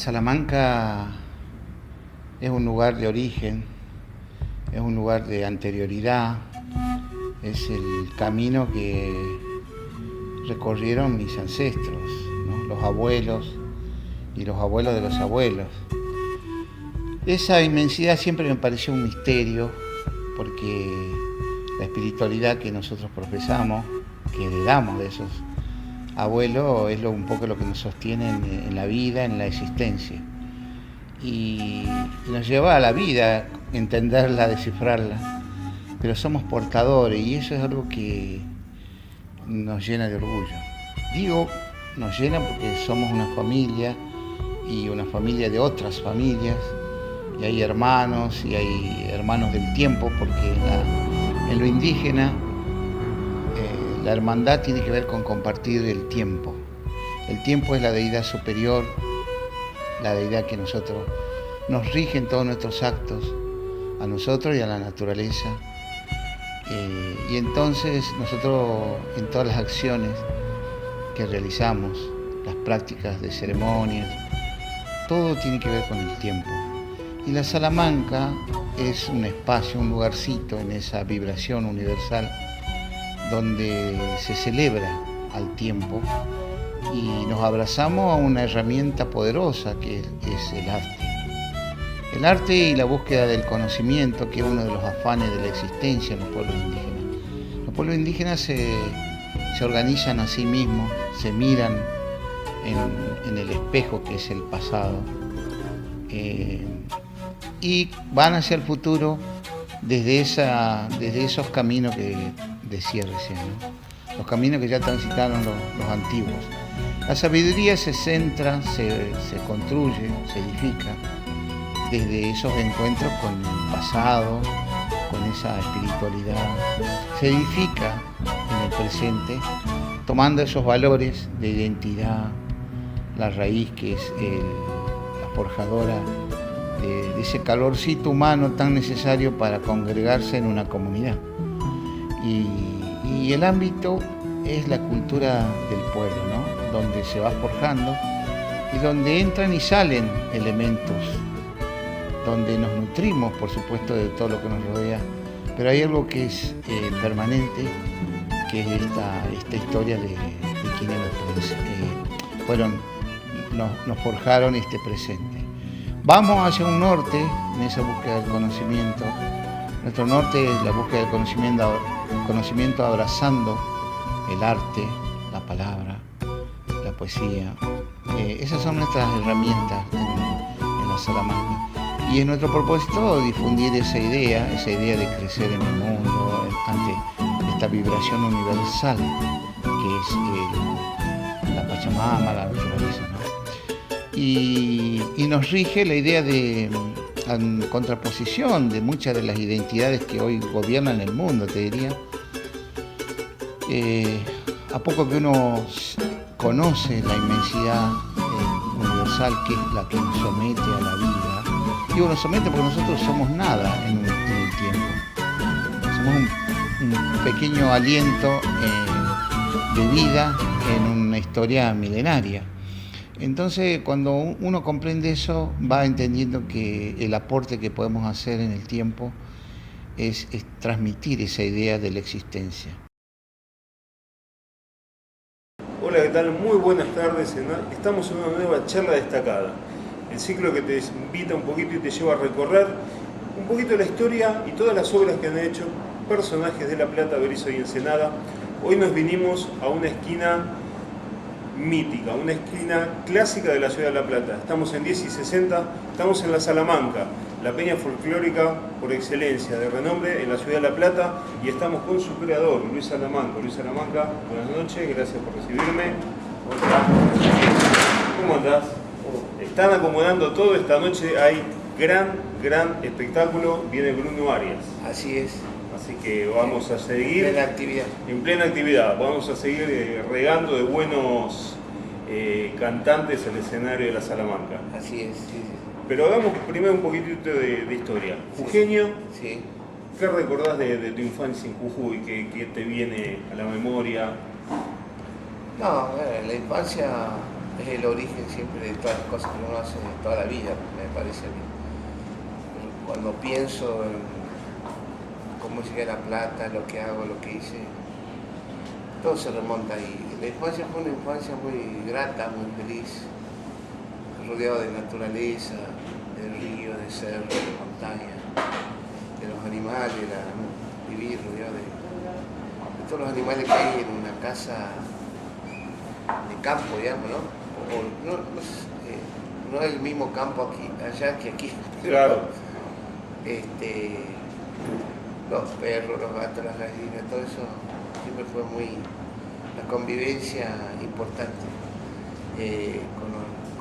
Salamanca es un lugar de origen, es un lugar de anterioridad, es el camino que recorrieron mis ancestros, ¿no? Los abuelos y los abuelos de los abuelos. Esa inmensidad siempre me pareció un misterio, porque la espiritualidad que nosotros profesamos, que heredamos de esos abuelos, es un poco lo que nos sostiene en la vida, en la existencia. Y nos lleva a la vida entenderla, descifrarla, pero somos portadores y eso es algo que nos llena de orgullo. Digo, nos llena porque somos una familia y una familia de otras familias, y hay hermanos del tiempo, porque en lo indígena la hermandad tiene que ver con compartir el tiempo. El tiempo es la deidad superior, la deidad que nos rige en todos nuestros actos, a nosotros y a la naturaleza. Y entonces nosotros en todas las acciones que realizamos, las prácticas de ceremonias, todo tiene que ver con el tiempo. Y la Salamanca es un espacio, un lugarcito en esa vibración universal donde se celebra al tiempo y nos abrazamos a una herramienta poderosa que es el arte. El arte y la búsqueda del conocimiento, que es uno de los afanes de la existencia en los pueblos indígenas. Los pueblos indígenas se organizan a sí mismos, se miran en el espejo que es el pasado, y van hacia el futuro desde esos caminos que decía recién, ¿no? Los caminos que ya transitaron los antiguos. La sabiduría se centra, se construye, se edifica desde esos encuentros con el pasado, con esa espiritualidad. Se edifica en el presente, tomando esos valores de identidad, la raíz que es la forjadora de ese calorcito humano tan necesario para congregarse en una comunidad. Y el ámbito es la cultura del pueblo, ¿no? Donde se va forjando y donde entran y salen elementos, donde nos nutrimos, por supuesto, de todo lo que nos rodea, pero hay algo que es permanente, que es esta historia de quienes nos forjaron este presente. Vamos hacia un norte en esa búsqueda del conocimiento. Nuestro norte es la búsqueda del conocimiento abrazando el arte, la palabra, la poesía. Esas son nuestras herramientas en la Salamanca. Y es nuestro propósito difundir esa idea de crecer en el mundo ante esta vibración universal que es la Pachamama, la naturaleza, ¿no? Y nos rige la idea en contraposición de muchas de las identidades que hoy gobiernan el mundo, te diría. A poco que uno conoce la inmensidad universal, que es la que nos somete a la vida, digo nos somete porque nosotros somos nada en el tiempo. Somos un pequeño aliento de vida en una historia milenaria. Entonces, cuando uno comprende eso, va entendiendo que el aporte que podemos hacer en el tiempo es transmitir esa idea de la existencia. Hola, ¿qué tal? Muy buenas tardes. Estamos en una nueva charla destacada. El ciclo que te invita un poquito y te lleva a recorrer un poquito la historia y todas las obras que han hecho personajes de La Plata, Berisso y Ensenada. Hoy nos vinimos a una esquina mítica, una esquina clásica de la ciudad de La Plata. Estamos en 10 y 60, estamos en la Salamanca, la peña folclórica por excelencia, de renombre en la ciudad de La Plata, y estamos con su creador, Luis Salamanca. Luis Salamanca, buenas noches, gracias por recibirme. ¿Cómo andás? Están acomodando todo, esta noche hay gran espectáculo, viene Bruno Arias. Así es. Así que vamos a seguir En plena actividad. Vamos a seguir regando de buenos cantantes el escenario de la Salamanca. Así es, sí. Pero hagamos primero un poquitito de historia. Jujeño, Sí. ¿qué recordás de tu infancia en Jujuy? ¿Qué te viene a la memoria? No, la infancia es el origen siempre de todas las cosas que uno hace toda la vida, me parece a mí. Cuando pienso en cómo llegué a La Plata, lo que hago, lo que hice, todo se remonta ahí. La infancia fue una infancia muy grata, muy feliz, rodeado de naturaleza, de ríos, de cerros, de montañas, de los animales, vivir rodeado de todos los animales que hay en una casa de campo, digamos, ¿no? No es el mismo campo aquí, allá que aquí. Claro. Los perros, los gatos, las gallinas, todo eso siempre fue muy la convivencia importante.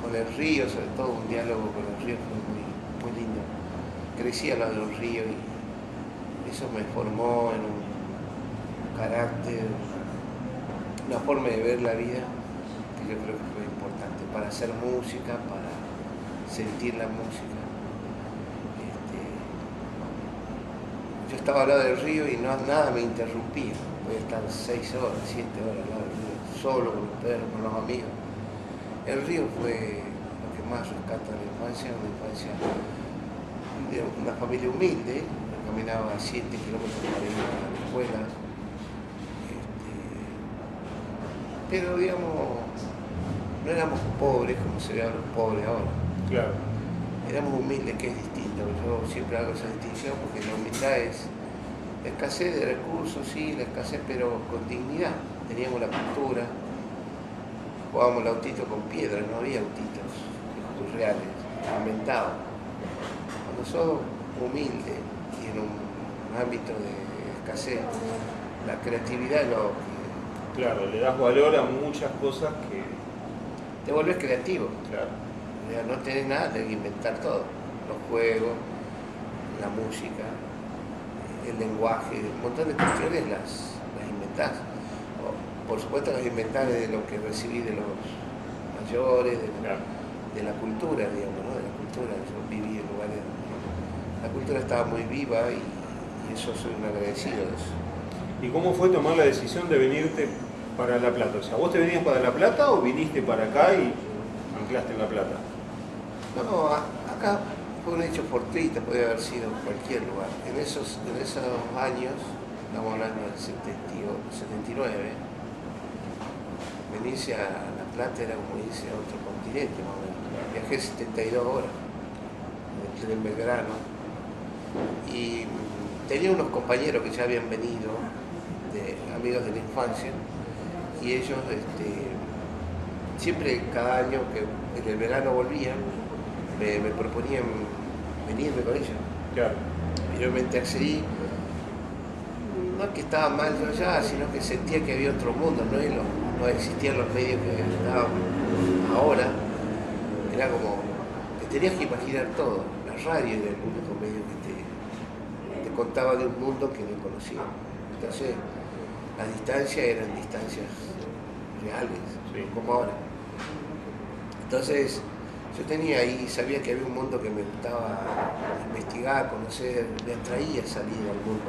Con el río, sobre todo un diálogo con el río fue muy lindo. Crecí al lado de un río y eso me formó en un carácter, una forma de ver la vida que yo creo que fue importante para hacer música, para sentir la música. Yo estaba al lado del río y nada me interrumpía. Podía estar 6 horas, 7 horas al lado del río, solo con los perros, con los amigos. El río fue lo que más rescata la infancia, una infancia de una familia humilde. Caminaba 7 kilómetros para ir a la escuela. Pero digamos, no éramos pobres como se vean los pobres ahora. Claro. Éramos humildes, que es distinto. Yo siempre hago esa distinción porque la humildad es la escasez de recursos, sí, la escasez, pero con dignidad. Teníamos la cultura, jugábamos el autito con piedras, no había autitos reales, inventados. Cuando sos humilde y en un ámbito de escasez, la creatividad es lo que... Claro, le das valor a muchas cosas que... Te vuelves creativo. Claro. No tenés nada, tenés que inventar todo. Los juegos, la música, el lenguaje, un montón de cuestiones las inventás. Por supuesto las inventás de lo que recibí de los mayores, de la cultura, digamos, ¿no? De la cultura. Yo viví en lugares donde la cultura estaba muy viva y eso soy un agradecido de eso. ¿Y cómo fue tomar la decisión de venirte para La Plata? O sea, ¿vos te venías para La Plata o viniste para acá y anclaste en La Plata? No, acá fue un hecho fortuito, podría haber sido en cualquier lugar. En esos años, estamos hablando del 79, venirse a La Plata era como irse a otro continente, más o menos. Viajé 72 horas en el Belgrano y tenía unos compañeros que ya habían venido, amigos de la infancia, y ellos siempre cada año que en el verano volvían me proponían venirme con ellos. Claro. Finalmente accedí, no es que estaba mal yo allá, sino que sentía que había otro mundo, no existían los medios que estaban ahora, era como que tenías que imaginar todo. La radio era el único medio que te contaba de un mundo que no conocía. Entonces, las distancias eran distancias reales, sí, como ahora. Entonces, yo tenía ahí, sabía que había un mundo que me gustaba investigar, conocer, me atraía salir al mundo.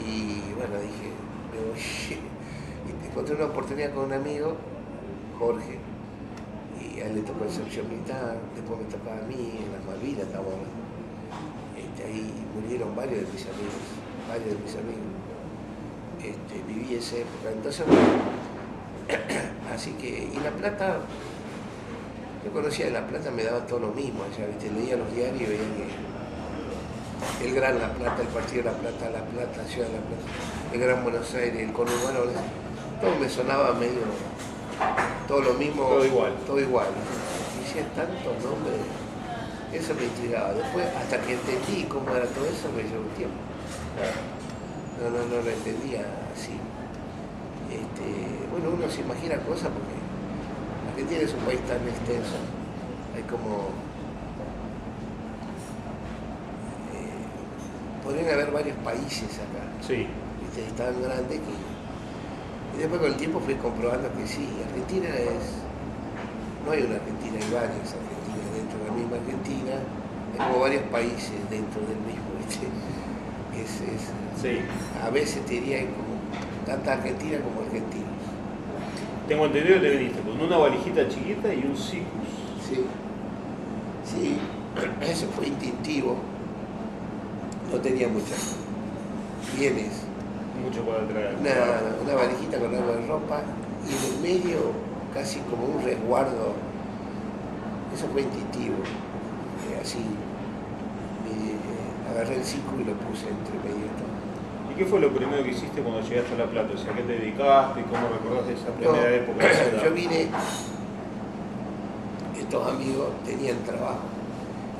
Y bueno, dije, me voy. Y encontré una oportunidad con un amigo, Jorge, y a él le tocó el servicio militar, después me tocaba a mí, en las Malvinas estábamos. Ahí murieron varios de mis amigos. Viví esa época. Entonces, así que, y La Plata, yo conocía de La Plata, me daba todo lo mismo, ya, ¿viste? Leía los diarios y veía que el Gran La Plata, el Partido de La Plata, Ciudad de La Plata, el Gran Buenos Aires, el conurbano, todo me sonaba medio, todo lo mismo, todo igual. Y decía tantos nombres, eso me intrigaba. Después, hasta que entendí cómo era todo eso, me llevó un tiempo. No lo entendía así. Bueno, uno se imagina cosas porque Argentina es un país tan extenso, hay como... podrían haber varios países acá. Sí. ¿Viste? Es tan grande que... Y después con el tiempo fui comprobando que sí, Argentina es... No hay una Argentina, hay varias Argentinas dentro de la misma Argentina, hay como varios países dentro del mismo, ¿viste? Sí. A veces te diría como tanta Argentina como argentinos. tengo entendido que te viniste con una valijita chiquita y un Sikus. Sí, sí, eso fue instintivo. No tenía muchos bienes. Mucho para traer. Una valijita con algo de ropa y en el medio casi como un resguardo. Eso fue instintivo. Así agarré el Sikus y lo puse entre medio de todo. ¿Y qué fue lo primero que hiciste cuando llegaste a La Plata? O sea, ¿a qué te dedicaste? ¿Cómo recordás esa primera época? Yo vine, estos amigos tenían trabajo.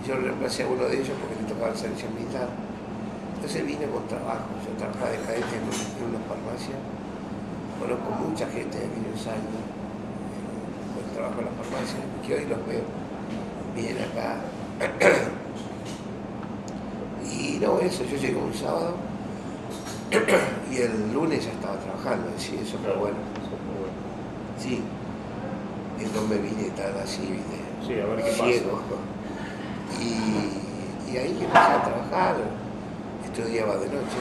Yo reemplacé a uno de ellos porque le tocaba el servicio militar. Entonces vine con trabajo. Yo trabajaba de cadete en una farmacia. Conozco mucha gente de aquellos años con trabajo en la farmacia, que hoy los veo. Vienen acá. Y no, eso, yo llegué un sábado y el lunes ya estaba trabajando, sí, eso fue bueno. Sí, y no me vine tan así, ¿viste? Sí, a ver qué ciego. pasa. Y ahí empecé a trabajar, estudiaba de noche.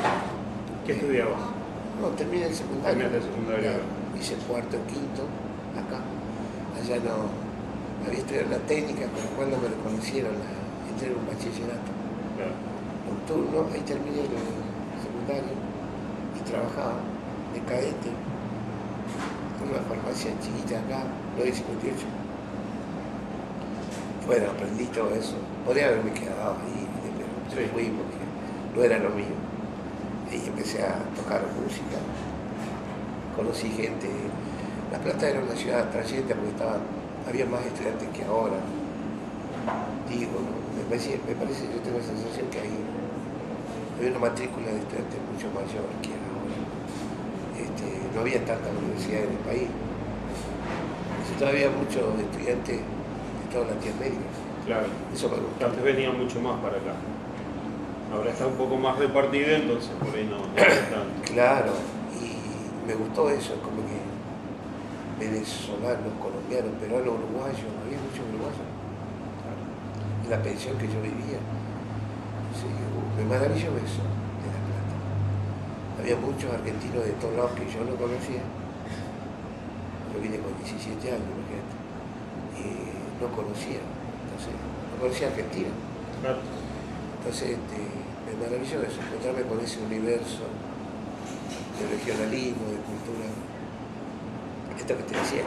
¿Qué estudiabas? No, terminé el secundario. Terminaste el secundario. Hice cuarto, quinto, acá. Allá no, había estudiado la técnica, con la cual no me reconocieron, entré en un bachillerato. Claro. Nocturno, ahí terminé el secundario y trabajaba de cadete en una farmacia chiquita acá, 958. Bueno, aprendí todo eso. Podría haberme quedado ahí, pero Sí. fui porque no era lo mío. Y empecé a tocar música. Conocí gente. La Plata era una ciudad atrayente porque había más estudiantes que ahora. Digo, ¿no? me parece, yo tengo la sensación que había una matrícula de estudiantes mucho mayor que ahora. No había tantas universidades en el país. Entonces, todavía muchos estudiantes de toda Latinoamérica. Claro. Eso me gustó. Antes venían mucho más para acá. Ahora está un poco más repartido, entonces por ahí no hay tanto. Claro, y me gustó eso, como que venezolanos, colombianos, peruanos, uruguayos, había muchos uruguayos. Y la pensión que yo vivía. Sí, me maravilló eso de La Plata. Había muchos argentinos de todos lados que yo no conocía. Yo vine con 17 años, imagínate. Y no conocía, entonces, no conocía Argentina. Claro. Entonces me maravilló eso, encontrarme con ese universo de regionalismo, de cultura. Esto que te decía,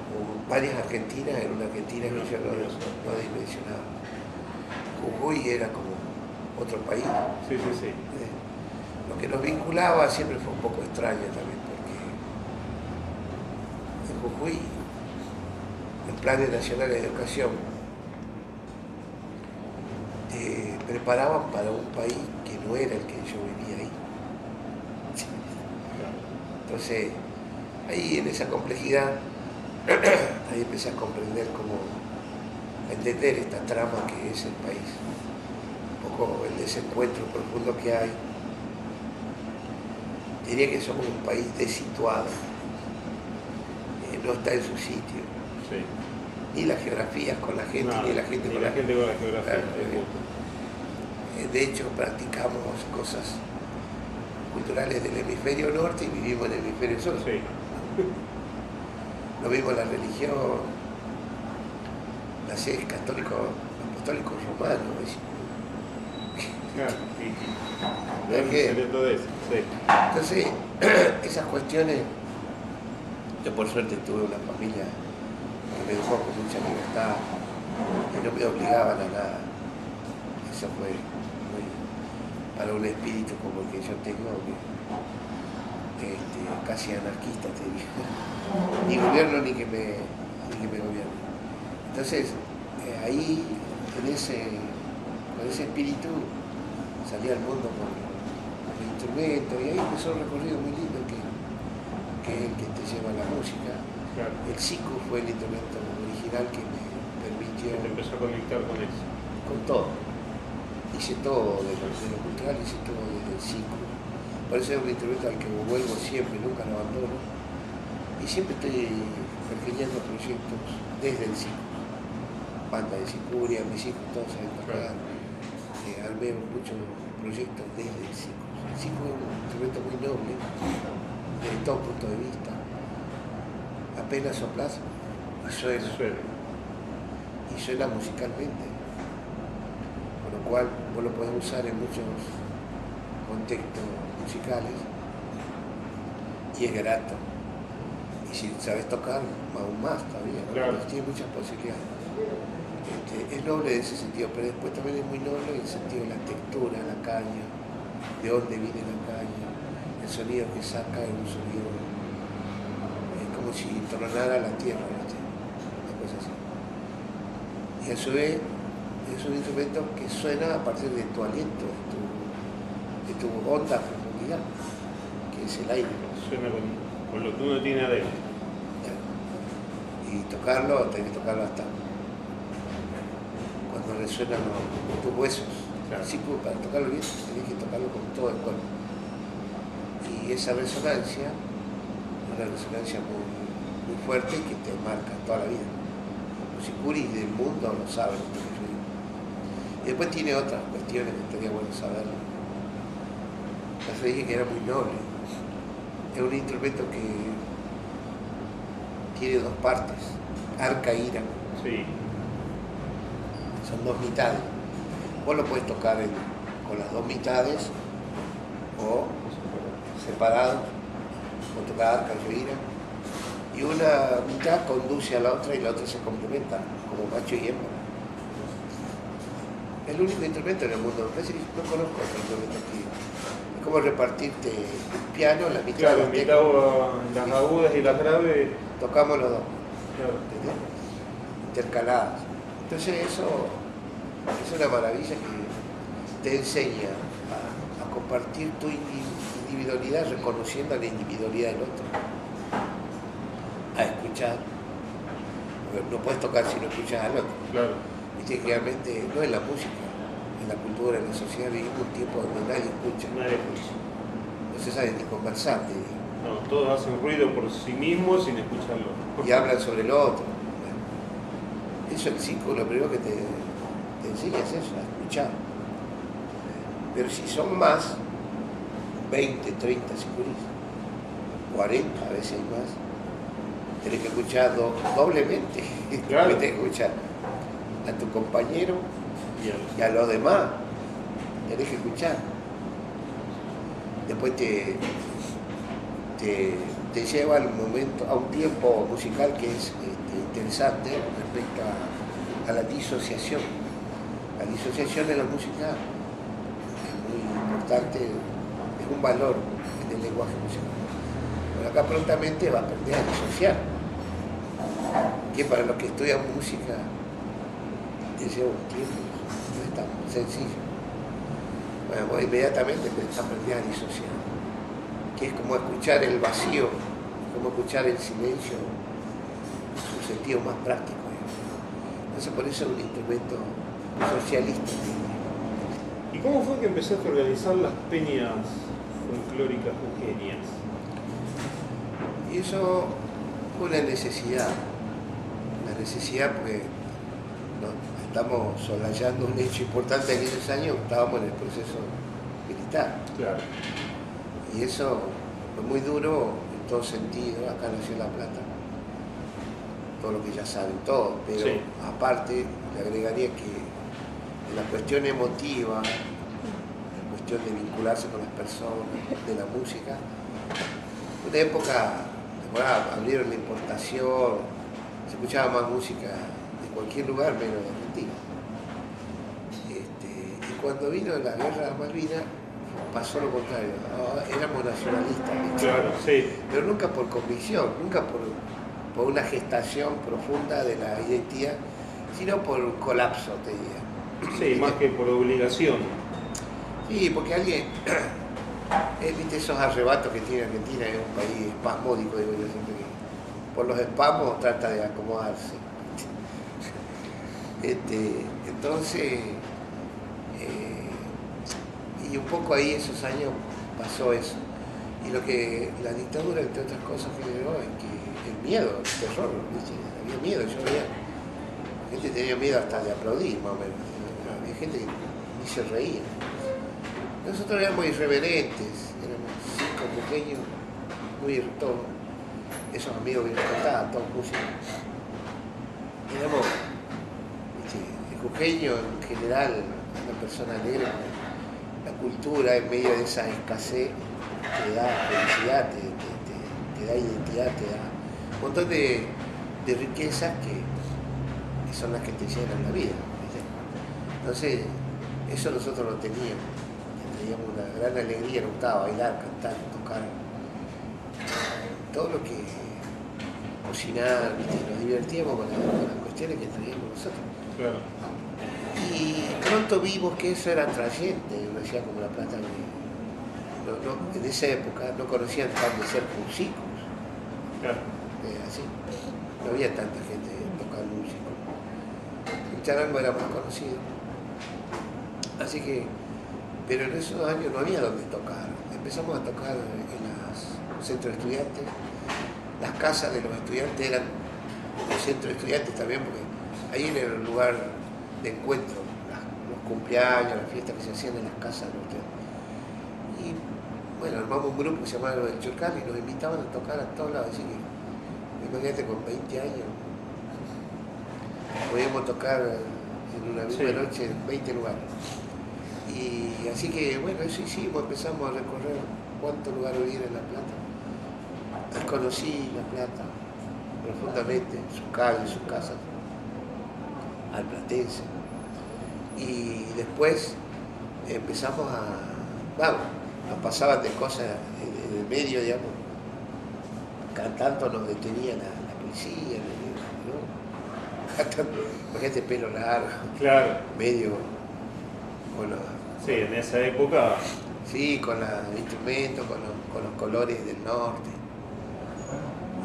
como varias argentinas en una Argentina que yo no dimensionaba. Jujuy era como otro país. Sí. Lo que nos vinculaba siempre fue un poco extraño también, porque en Jujuy los planes nacionales de educación te preparaban para un país que no era el que yo vivía ahí. Entonces, ahí en esa complejidad, ahí empecé a comprender a entender esta trama que es el país. Un poco el desencuentro profundo que hay. Diría que somos un país desituado, no está en su sitio. Sí. Ni las geografías con la gente, No, ni la gente con la gente con la geografía. Claro, de hecho, practicamos cosas culturales del hemisferio norte y vivimos en el hemisferio sur. Sí. Lo mismo la religión, la sede católico, apostólico romano. Claro. ¿Es que? De todo eso. Sí. Entonces, esas cuestiones, yo por suerte tuve una familia que me educó con mucha libertad y no me obligaban a nada. Eso fue muy, para un espíritu como el que yo tengo, que casi anarquista, te digo. Ni gobierno ni que me gobierne. Entonces, ahí, con ese espíritu, salí al mundo con el instrumento y ahí empezó un recorrido muy lindo que es el que te lleva a la música. Claro. El siku fue el instrumento original que me permitió Te empezó a conectar con eso. con todo. Hice todo de lo cultural, hice todo desde el siku. Por eso es un instrumento al que vuelvo siempre, nunca lo abandono. Y siempre estoy pergeñando proyectos desde el siku. Banda de sicuria, mis hijos todos saben tocar. Armé muchos proyectos desde el siku. El siku es un instrumento muy noble, de todo punto de vista. Apenas soplas y suena. Y suena musicalmente. Con lo cual vos lo podés usar en muchos contextos musicales y es grato. Y si sabes tocar, aún más todavía, ¿no? Claro. Tiene muchas posibilidades. Es noble en ese sentido, pero después también es muy noble en el sentido de la textura, la caña, de dónde viene la caña, el sonido que saca es un sonido, es como si tronara la tierra, ¿viste? Una cosa así. Y a su vez es un instrumento que suena a partir de tu aliento, de tu honda profundidad, que es el aire. Suena con lo que uno tiene adentro. Y tocarlo, tenés que tocarlo hasta cuando resuenan tus huesos. Claro. Así que para tocarlo bien, tenés que tocarlo con todo el cuerpo. Y esa resonancia, una resonancia muy fuerte que te marca toda la vida. Los sicuris del mundo lo saben. Y después tiene otras cuestiones que estaría bueno saberlo. Ya dije que era muy noble. Es un instrumento que tiene dos partes, arca e ira. Sí. Son dos mitades. Vos lo podés tocar con las dos mitades o separados, o tocar arca y ira. Y una mitad conduce a la otra y la otra se complementa, como macho y hembra. Es el único instrumento en el mundo, me parece que no conozco otro instrumento aquí. Es como repartirte el piano, la mitad Claro, de las mitad teclas. las agudas y las graves. Tocamos los dos. Claro. ¿Entendés? Intercaladas. Entonces eso es una maravilla que te enseña a compartir tu individualidad reconociendo la individualidad del otro. A escuchar. Porque no puedes tocar si no escuchas al otro. Claro. Viste que realmente no en la música, en la cultura, en la sociedad vivimos un tiempo donde nadie escucha. Nadie escucha. No se sabe ni conversar, te digo. No, todos hacen ruido por sí mismos sin escucharlo. Y hablan sobre el otro. Bueno, eso el psico, lo primero que te enseña es eso, a escuchar. Pero si son más, 20, 30 psicoris, 40, a veces hay más, tenés que escuchar doblemente. Claro. Tenés que escuchar a tu compañero Y y a los demás. Tenés que escuchar. Después te lleva al momento, a un tiempo musical que es interesante respecto a la disociación. La disociación en la música es muy importante, es un valor en el lenguaje musical. Pero acá prontamente va a aprender a disociar, que para los que estudian música te lleva un tiempo, no es tan sencillo. Bueno, vos inmediatamente empezás a aprender a disociar, que es como escuchar el vacío, como escuchar el silencio, su sentido más práctico. Entonces por eso es un instrumento socialista. ¿Y cómo fue que empezaste a organizar las peñas folclóricas jujeñas? Y eso fue una necesidad porque estamos soslayando un hecho importante en esos años, estábamos en el proceso militar. Claro. Y eso fue muy duro en todo sentido, acá nació La Plata, todo lo que ya saben todos, pero sí. Aparte le agregaría que en la cuestión emotiva, la cuestión de vincularse con las personas, de la música, una época, abrieron la importación, se escuchaba más música de cualquier lugar menos de Argentina. Y cuando vino la guerra de Malvinas, pasó lo contrario, éramos nacionalistas, ¿viste? Claro, sí. Pero nunca por convicción, nunca por una gestación profunda de la identidad, sino por un colapso, te diría. Sí, más que por obligación. Sí, porque alguien, viste esos arrebatos que tiene Argentina, es un país espasmódico, digo yo siempre, que por los espasmos trata de acomodarse. Entonces, y un poco ahí esos años pasó eso. Y lo que la dictadura, entre otras cosas, generó es que el miedo, el terror, ¿viste? Había miedo, yo veía, la gente tenía miedo hasta de aplaudir, más o menos. Había gente que ni se reía. Nosotros éramos irreverentes, éramos 5 pequeños todos esos amigos que nos contaban, todos músicos. Éramos, el jujeño en general, una persona alegre, la cultura en medio de esa escasez te da felicidad, te da identidad, te da un montón de riquezas que son las que te llenan la vida, ¿viste? Entonces, eso nosotros lo teníamos una gran alegría, nos gustaba bailar, cantar, tocar, todo lo que cocinar, ¿viste? Nos divertíamos con las cuestiones que traíamos nosotros. Claro. Y pronto vimos que eso era atrayente, una ciudad como La Plata, en esa época no conocían tan de ser músicos. Claro. Así, no había tanta gente tocando música. El charango era más conocido. Así que, pero en esos años no había donde tocar. Empezamos a tocar en los centros de estudiantes. Las casas de los estudiantes eran los centros de estudiantes también, porque ahí era el lugar de encuentro, los cumpleaños, las fiestas que se hacían en las casas de los estudiantes. Y bueno, armamos un grupo que se llamaba El Churcal y nos invitaban a tocar a todos lados. Así que, imagínate, con 20 años podíamos tocar en una misma noche en 20 lugares. Y así que, bueno, eso hicimos, empezamos a recorrer cuántos lugares hubiera en La Plata. Conocí La Plata profundamente, sus calles, sus casas, al platense. Y después empezamos nos pasaban de cosas en el medio, digamos, cantando nos detenía la policía, ¿no? Cantando, imagínate, pelo largo, Claro. medio con los... Sí, en esa época. Sí, con los instrumentos, con los colores del norte.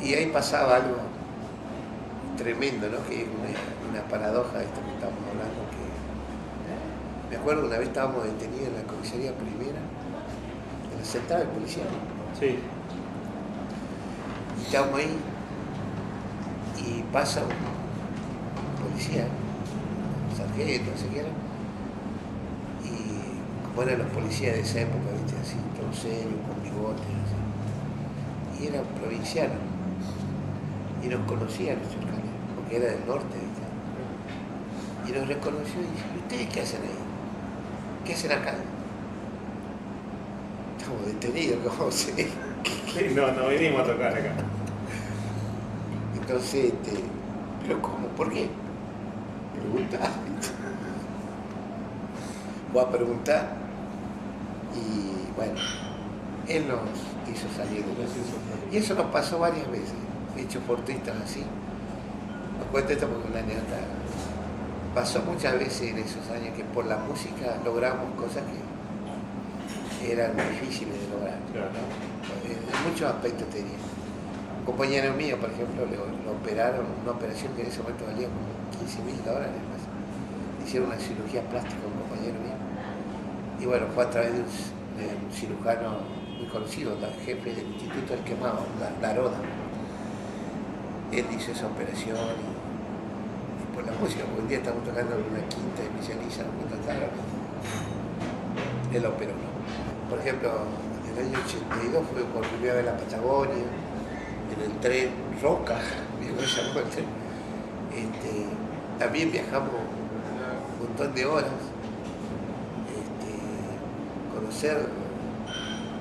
Y ahí pasaba algo tremendo, ¿no? Que es una paradoja de esto que estamos hablando. Que me acuerdo una vez estábamos detenidos en la comisaría primera, en la central de policía. Sí. Y estábamos ahí y pasa un policía, un sargento, no sé qué era. Y como eran los policías de esa época, ¿viste? Así, todo serio, con bigotes, así. Y era provinciano. Y nos conocía a nuestros canales, porque era del norte, ¿viste? Y nos reconoció y dice, ¿y ustedes qué hacen ahí? ¿Qué hacen acá? Estamos detenidos, ¿cómo se ve? Sí, no vinimos a tocar acá. Entonces, ¿pero cómo? ¿Por qué? Pregunta. Voy a preguntar y bueno, él nos hizo salir de la ciudad. Y eso nos pasó varias veces, hechos fortuitos así. Nos cuento esto porque una anécdota. Pasó muchas veces en esos años que por la música logramos cosas que eran difíciles de lograr. Claro. ¿No? En muchos aspectos tenía. Un compañero mío, por ejemplo, lo operaron, una operación que en ese momento valía como $15.000 más. Hicieron una cirugía plástica a un compañero mío. Y bueno, fue a través de un cirujano muy conocido, el jefe del Instituto del Quemado, la Roda. Él hizo esa operación y por la música, porque un día estamos tocando en una quinta de Villaliza, él operó, ¿no? Por ejemplo, en el año 82 fue por primera vez a la Patagonia, en el tren Roca, viejo se llamó el tren. También viajamos un montón de horas. Conocer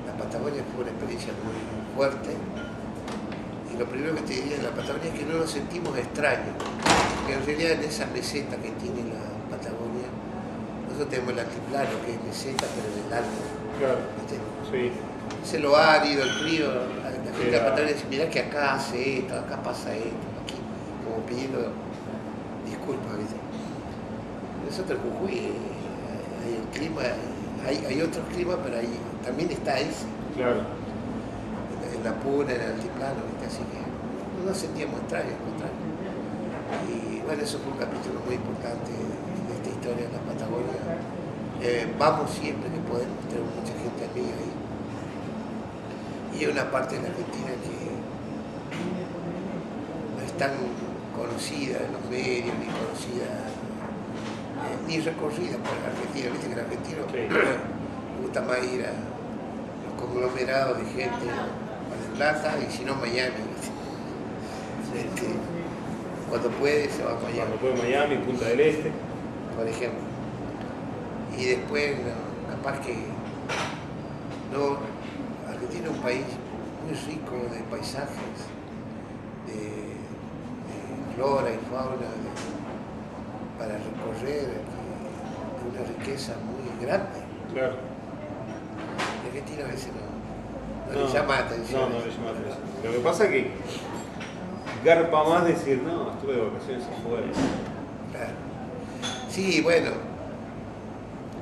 la Patagonia fue una experiencia muy fuerte. Y lo primero que te diría de la Patagonia es que no nos sentimos extraños. Porque en realidad en esa meseta que tiene la Patagonia, nosotros tenemos el altiplano, que es meseta, pero en el alto. Claro. ¿Viste? Sí. Ese lo árido, el frío, la gente de la Patagonia dice, mirá que acá hace esto, acá pasa esto, aquí, como pidiendo disculpas, ¿viste? Nosotros en Jujuy hay el clima, hay otros climas, pero ahí también está ese. Claro. En la Puna, en el altiplano, ¿viste? Así que no nos sentíamos extraños, al contrario. Y bueno, eso fue un capítulo muy importante de esta historia de la Patagonia. Vamos siempre que podemos, tenemos mucha gente amiga ahí. Y hay una parte de la Argentina que no es tan conocida en los medios, ni conocida, ni recorrida por el argentino. Viste que el argentino le gusta más ir a los conglomerados de gente, a Mar del Plata y si no Miami. Sí. Cuando puede se va a Miami. Cuando puede Miami, Punta del Este. Por ejemplo. Y después, no, capaz que no, Argentina es un país muy rico de paisajes, de flora y fauna, para recorrer, de una riqueza muy grande. Claro. Argentina a veces no le llama la atención. No le llama la atención. Lo que pasa es que garpa más decir, no, estuve de vacaciones afuera. Claro. Sí, bueno,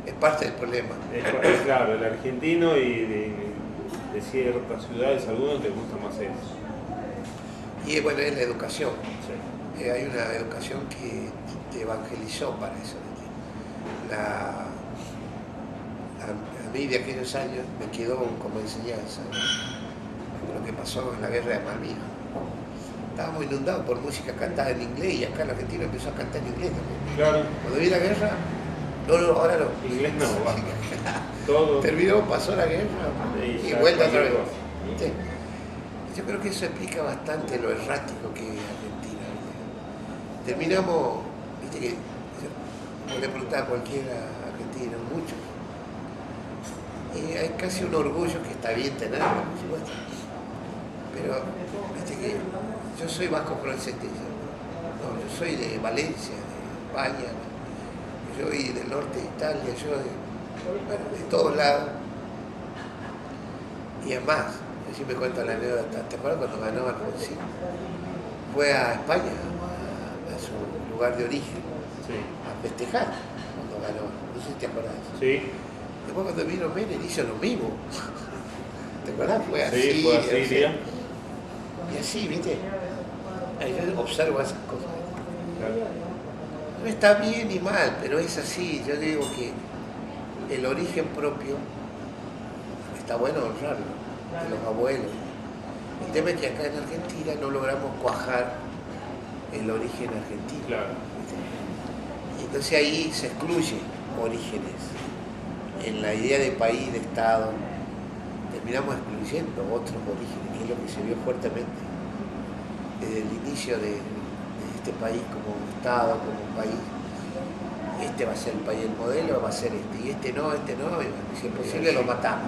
es parte del problema. Es claro, el argentino y de ciertas ciudades, algunos les gusta más eso. Y bueno, es la educación. Sí. Hay una educación que te evangelizó para eso. A mí de aquellos años me quedó como enseñanza lo que pasó en la guerra de Malvinas. Estábamos inundados por música cantada en inglés y acá en Argentina empezó a cantar en inglés también. Claro. Cuando vi la guerra, ahora no. Inglés no, va. Todo. Terminó, pasó la guerra y ya vuelta otra vez. cualquier cosa. Sí. Yo creo que eso explica bastante lo errático que es Argentina. ¿Viste? Terminamos, viste que yo le preguntaba a cualquiera argentino, muchos. Y hay casi un orgullo que está bien tenerlo, por supuesto. Pero, viste que yo soy vasco francés, no, yo soy de Valencia, de España, yo soy del norte de Italia, de todos lados. Y además, yo siempre cuento la anécdota, ¿te acuerdas cuando ganó Alfonsín? Fue a España, a su lugar de origen, Sí. a festejar cuando ganó, no sé si te acuerdas. Sí. Después cuando vino Menem hizo lo mismo. ¿Te acuerdas? Fue así. Sí, fue así, tía. Y así, ¿viste? Yo observo esas cosas. Claro. No está bien ni mal, pero es así. Yo digo que el origen propio está bueno honrarlo, de los abuelos. El tema es que acá en Argentina no logramos cuajar el origen argentino. Claro. ¿Viste? Y entonces ahí se excluyen orígenes. En la idea de país, de Estado, terminamos excluyendo otros orígenes, que es lo que se vio fuertemente desde el inicio de este país como Estado, como país. Este va a ser el país del modelo, va a ser este, y este no, y bueno, si es posible lo matamos.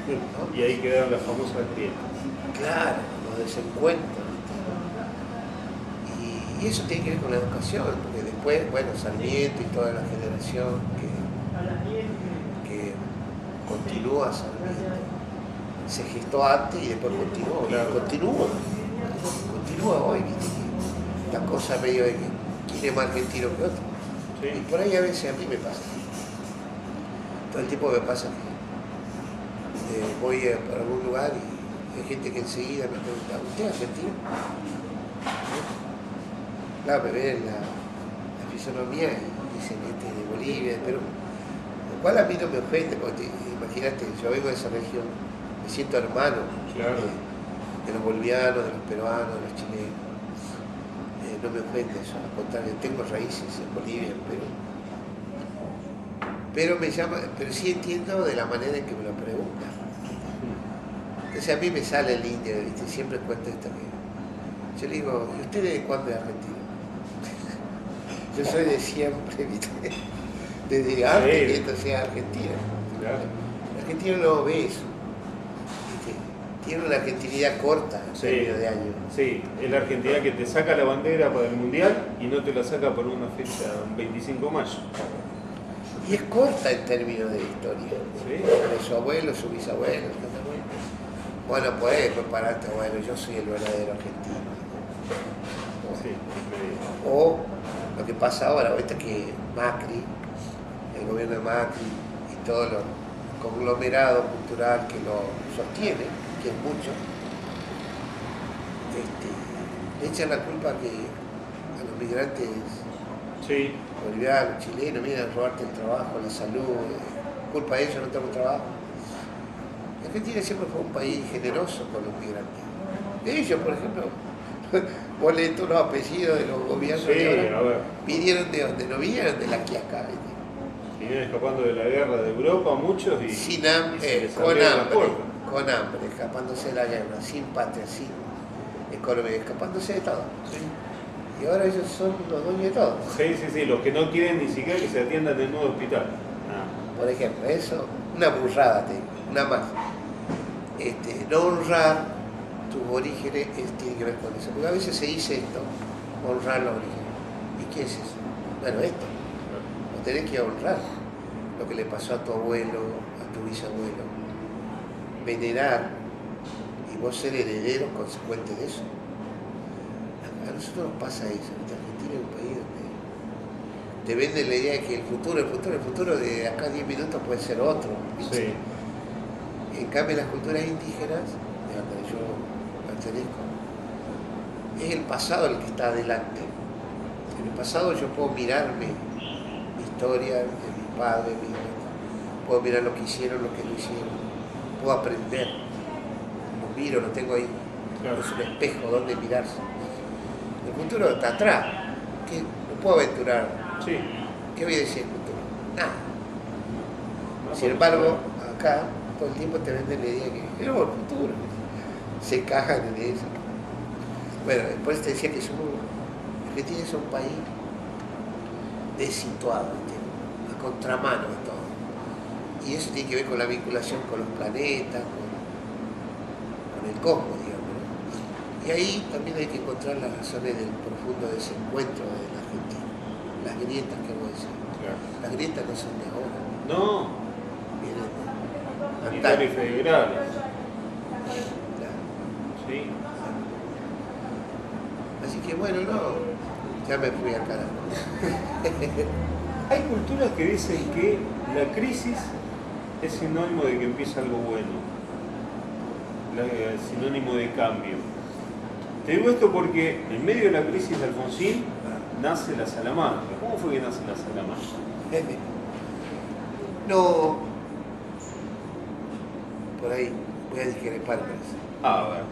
¿No? Y ahí quedaron las famosas grietas. Claro, los desencuentros. Y eso tiene que ver con la educación, porque después, bueno, Sarmiento y toda la generación que continúa Sarmiento, se gestó antes y después continuó, Claro. y continúa hoy, ¿viste? Que la cosa medio de que quién es más argentino que otro. Sí. Y por ahí a veces a mí me pasa. Todo el tiempo me pasa que voy a algún lugar y hay gente que enseguida me pregunta, ¿usted es argentino? Claro, me ven la fisonomía y dicen, este es de Bolivia, de Perú. Lo cual a mí no me ofende, porque imagínate, yo vengo de esa región, me siento hermano Claro. de los bolivianos, de los peruanos, de los chilenos. No me ofende eso, al contrario, tengo raíces en Bolivia, en Perú. Pero sí entiendo de la manera en que me lo preguntan. Entonces a mí me sale el indio, ¿viste? Siempre cuento esto que yo le digo, ¿y usted de cuándo es argentino? Yo soy de siempre, ¿viste? Desde antes que esto sea Argentina. Claro. El argentino no ve eso. ¿Viste? Tiene una argentinidad corta en términos de años. Sí, es la Argentina que te saca la bandera para el Mundial y no te la saca por una fecha 25 de mayo. Y es corta en términos de historia. Sí. De su abuelo, su bisabuelo, su tatarabuelo. Bueno, pues prepararte, bueno, yo soy el verdadero argentino. Sí, increíble. O lo que pasa ahora, ahorita que Macri, el gobierno de Macri y todo el conglomerado cultural que lo sostiene, que es mucho, le echan la culpa a los migrantes Sí, bolivianos, chilenos, vienen a robarte el trabajo, la salud, culpa de ellos no tengo trabajo. Argentina siempre fue un país generoso con los migrantes. Ellos, por ejemplo, vos lees todos los apellidos de los gobiernos sí, de ahora, a ver. vinieron de donde no vinieron, de la Quiaca, ¿viste? Vinieron escapando de la guerra de Europa muchos y, Sin y hambre, se les con abrieron las hambre, puertas. con hambre, escapándose de la guerra, sin patria, sin economía, escapándose de todo. Sí. Y ahora ellos son los dueños de todo. Sí, los que no quieren ni siquiera que se atiendan en el nuevo hospital. Por ejemplo, eso, una burrada, te digo, una más. No honrar tus orígenes tiene que ver con eso. Porque a veces se dice esto, honrar los orígenes. ¿Y qué es eso? Bueno, esto. Lo tenés que honrar. Lo que le pasó a tu abuelo, a tu bisabuelo. Venerar y vos ser heredero consecuente de eso. A nosotros nos pasa eso. Argentina es un país donde te venden la idea de que el futuro de acá a 10 minutos puede ser otro. Sí. En cambio, las culturas indígenas, de donde yo pertenezco, es el pasado el que está adelante. En el pasado yo puedo mirarme mi historia, de mi padre, puedo mirar lo que hicieron, lo que no hicieron, puedo aprender. Lo miro, lo tengo ahí. Claro. Es un espejo donde mirarse. El futuro está atrás. ¿Qué? No puedo aventurar. Sí. ¿Qué voy a decir del futuro? Nada. Sin embargo, acá todo el tiempo te venden la idea que es el futuro. Se encajan en eso. Bueno, después te decía que Argentina es un país desituado, a contramano de todo. Y eso tiene que ver con la vinculación con los planetas, con el cosmos, digamos, ¿no? Y ahí también hay que encontrar las razones del profundo desencuentro de la Argentina. Las grietas que vos decís. Claro. Las grietas no son de ahora. No. Vienen de Militares federales. Claro. Sí. Así que bueno, no, ya me fui al carajo. Hay culturas que dicen que la crisis es sinónimo de que empieza algo bueno, sinónimo de cambio. Te digo esto porque en medio de la crisis de Alfonsín nace la Salamanca. ¿Cómo fue que nace la Salamanca? No, por ahí voy a discrepar con eso. A ver.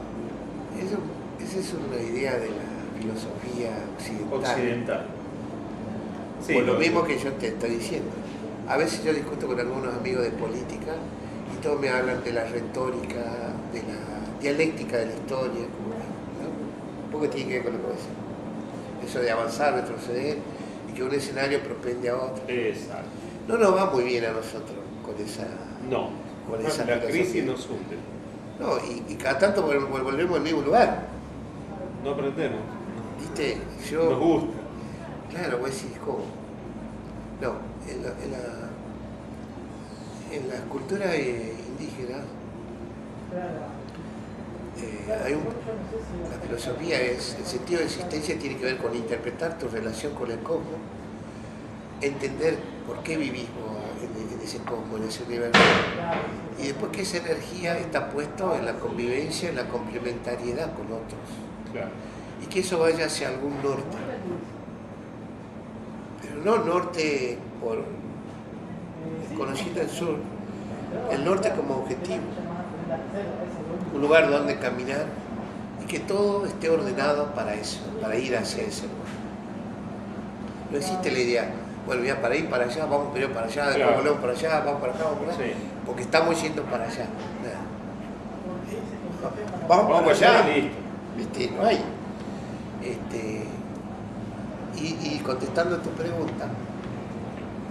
Esa es una idea de la filosofía occidental. Sí, por lo mismo que yo te estoy diciendo. A veces yo discuto con algunos amigos de política y todos me hablan de la retórica, de la dialéctica de la historia, ¿no? Un poco tiene que ver con lo que voy a decir. Eso de avanzar, retroceder y que un escenario propende a otro. Exacto. No nos va muy bien a nosotros con esa. No, con esa la filosofía. crisis nos hunde. No, y cada tanto volvemos al mismo lugar. No aprendemos. ¿Viste? Nos gusta. Claro, vos decís, ¿cómo? No, en la cultura indígena la filosofía es, el sentido de existencia tiene que ver con interpretar tu relación con el cosmos, entender por qué vivís en ese cosmos, en ese universo, y después que esa energía está puesta en la convivencia, en la complementariedad con otros. Claro. Y que eso vaya hacia algún norte. Pero no norte por conociendo el sur, el norte como objetivo. Un lugar donde caminar y que todo esté ordenado para eso, para ir hacia ese lugar. No existe la idea, bueno, ya para ir para allá, vamos primero para allá, después volvemos para allá, vamos para acá, vamos para allá, sí. Porque estamos yendo para allá. Vamos para allá, listo. ¿Viste? No hay. Y contestando tu pregunta,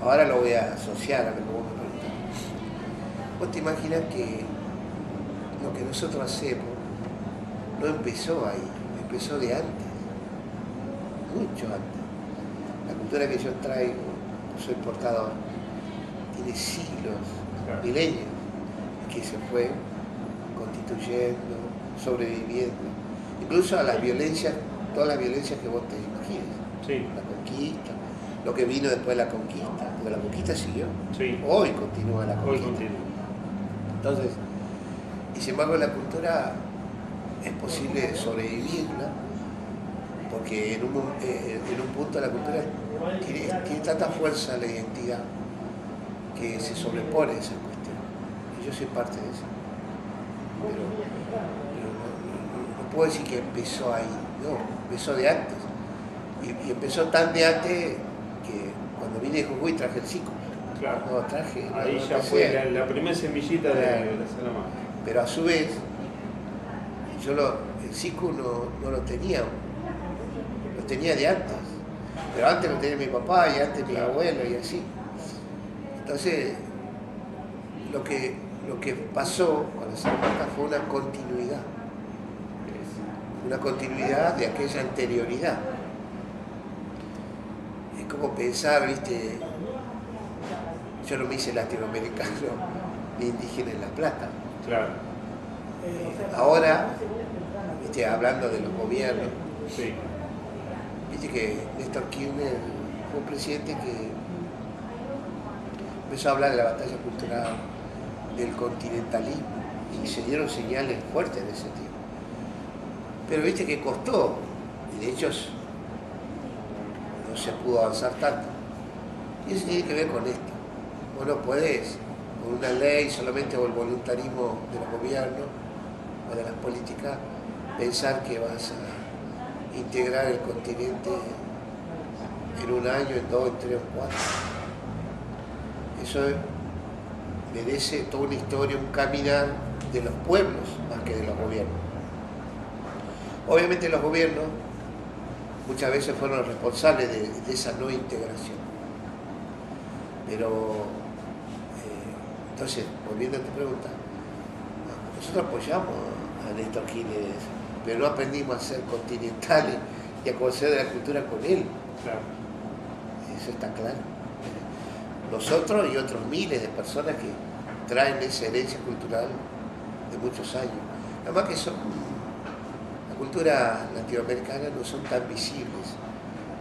ahora lo voy a asociar a lo que vos me preguntaste. ¿Vos te imaginas que lo que nosotros hacemos no empezó ahí, empezó de antes, mucho antes? La cultura que yo traigo, soy portador, tiene siglos, milenios, que se fue constituyendo, sobreviviendo, incluso a las violencias, todas las violencias que vos te imagines. Sí. La conquista, lo que vino después de la conquista, porque la conquista siguió. Sí. Hoy continúa la conquista. Hoy continúa. Entonces, y sin embargo la cultura es posible sobrevivirla, porque en un punto la cultura tiene tanta fuerza la identidad que se sobrepone a esa cuestión. Y yo soy parte de eso. Pero no puedo decir que empezó ahí, no, empezó de antes. Y empezó tan de antes que cuando vine de Jujuy traje el ciclo. Claro. No, traje. Ahí ya fue la primera semillita de la Salamanca. Pero a su vez, el siku no lo tenía, lo tenía de antes. Pero antes lo tenía mi papá y antes mi abuelo y así. Entonces, lo que pasó con la Salamanca fue una continuidad de aquella anterioridad. Es como pensar, ¿viste? Yo no me hice latinoamericano ni indígena en La Plata. Claro. Ahora, ¿viste? Hablando de los gobiernos, Sí. viste que Néstor Kirchner fue un presidente que empezó a hablar de la batalla cultural, del continentalismo, y se dieron señales fuertes en ese sentido. Pero viste que costó, y de hecho no se pudo avanzar tanto. Y eso tiene que ver con esto. Vos no podés, con una ley solamente o el voluntarismo de los gobiernos o de las políticas, pensar que vas a integrar el continente en un año, en 2, en 3 o 4. Eso merece toda una historia, un caminar de los pueblos más que de los gobiernos. Obviamente los gobiernos muchas veces fueron los responsables de esa no integración. Pero, entonces, volviendo a tu pregunta, nosotros apoyamos a Néstor Kirchner, pero no aprendimos a ser continentales y a conocer de la cultura con él. Claro. Eso está claro. Nosotros y otros miles de personas que traen esa herencia cultural de muchos años. Nada más que la cultura latinoamericana no son tan visibles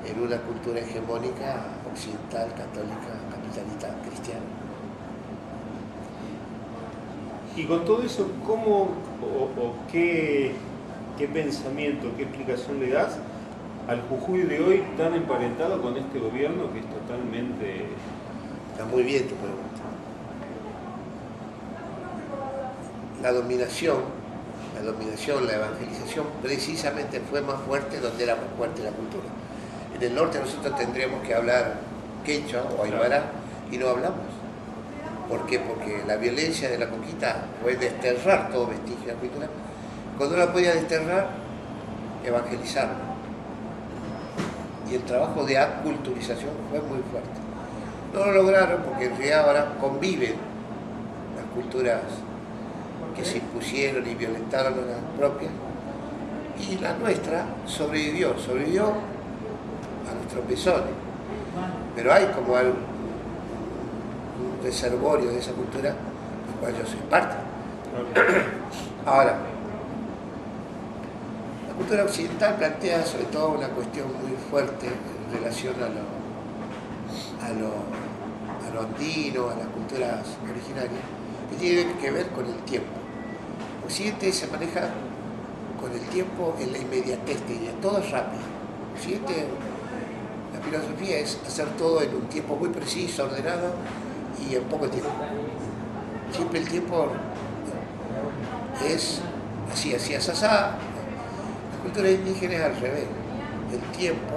en una cultura hegemónica occidental, católica, capitalista, cristiana. Y con todo eso, ¿cómo o qué pensamiento, qué explicación le das al Jujuy de hoy tan emparentado con este gobierno que es totalmente... Está muy bien tu pregunta. La dominación, la evangelización, precisamente fue más fuerte donde era más fuerte la cultura. En el norte nosotros tendríamos que hablar quechua o aymara y no hablamos. ¿Por qué? Porque la violencia de la conquista fue desterrar todo vestigio de la cultura. Cuando no la podía desterrar, evangelizarla. Y el trabajo de aculturización fue muy fuerte. No lo lograron porque en realidad ahora conviven las culturas que se impusieron y violentaron a las propias, y la nuestra sobrevivió a los tropezones. Pero hay como un reservorio de esa cultura del cual yo soy parte. Ahora, la cultura occidental plantea sobre todo una cuestión muy fuerte en relación a lo andino, a las culturas originarias, que tiene que ver con el tiempo. Occidente se maneja con el tiempo en la inmediatez, todo es rápido. Occidente, la filosofía es hacer todo en un tiempo muy preciso, ordenado y en poco tiempo. Siempre el tiempo es así, asá. La cultura indígena es al revés. El tiempo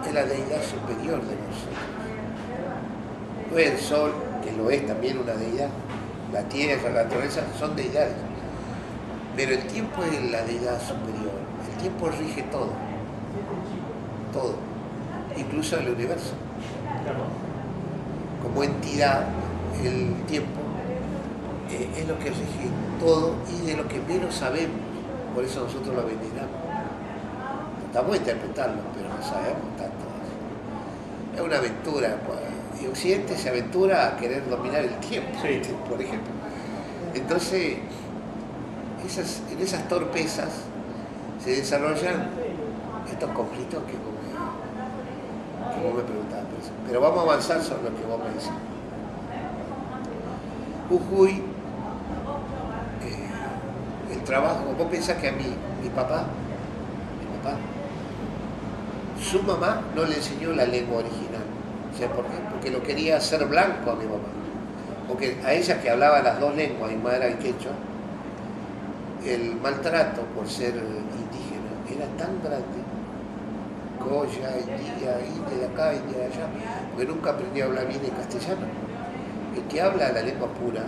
es la deidad superior de nosotros. No es el sol, que lo es también una deidad, la tierra, la naturaleza, son deidades. Pero el tiempo es la deidad superior. El tiempo rige todo. Todo. Incluso el universo. Como entidad, el tiempo es lo que rige todo y de lo que menos sabemos. Por eso nosotros lo veneramos. Tratamos de interpretarlo, pero no sabemos tanto. Es una aventura. Y Occidente se aventura a querer dominar el tiempo, sí, por ejemplo. Entonces, en esas torpezas se desarrollan estos conflictos que vos me preguntabas. Pero vamos a avanzar sobre lo que vos me decís. Jujuy, el trabajo, vos pensás que a mí, mi papá, su mamá no le enseñó la lengua original. O sea, ¿por qué? Porque lo quería hacer blanco a mi mamá. Porque a ella que hablaba las dos lenguas, aymara y quechua, el maltrato por ser indígena era tan grande, Goya, India de acá, India de allá, porque nunca aprendió a hablar bien el castellano. El que habla la lengua pura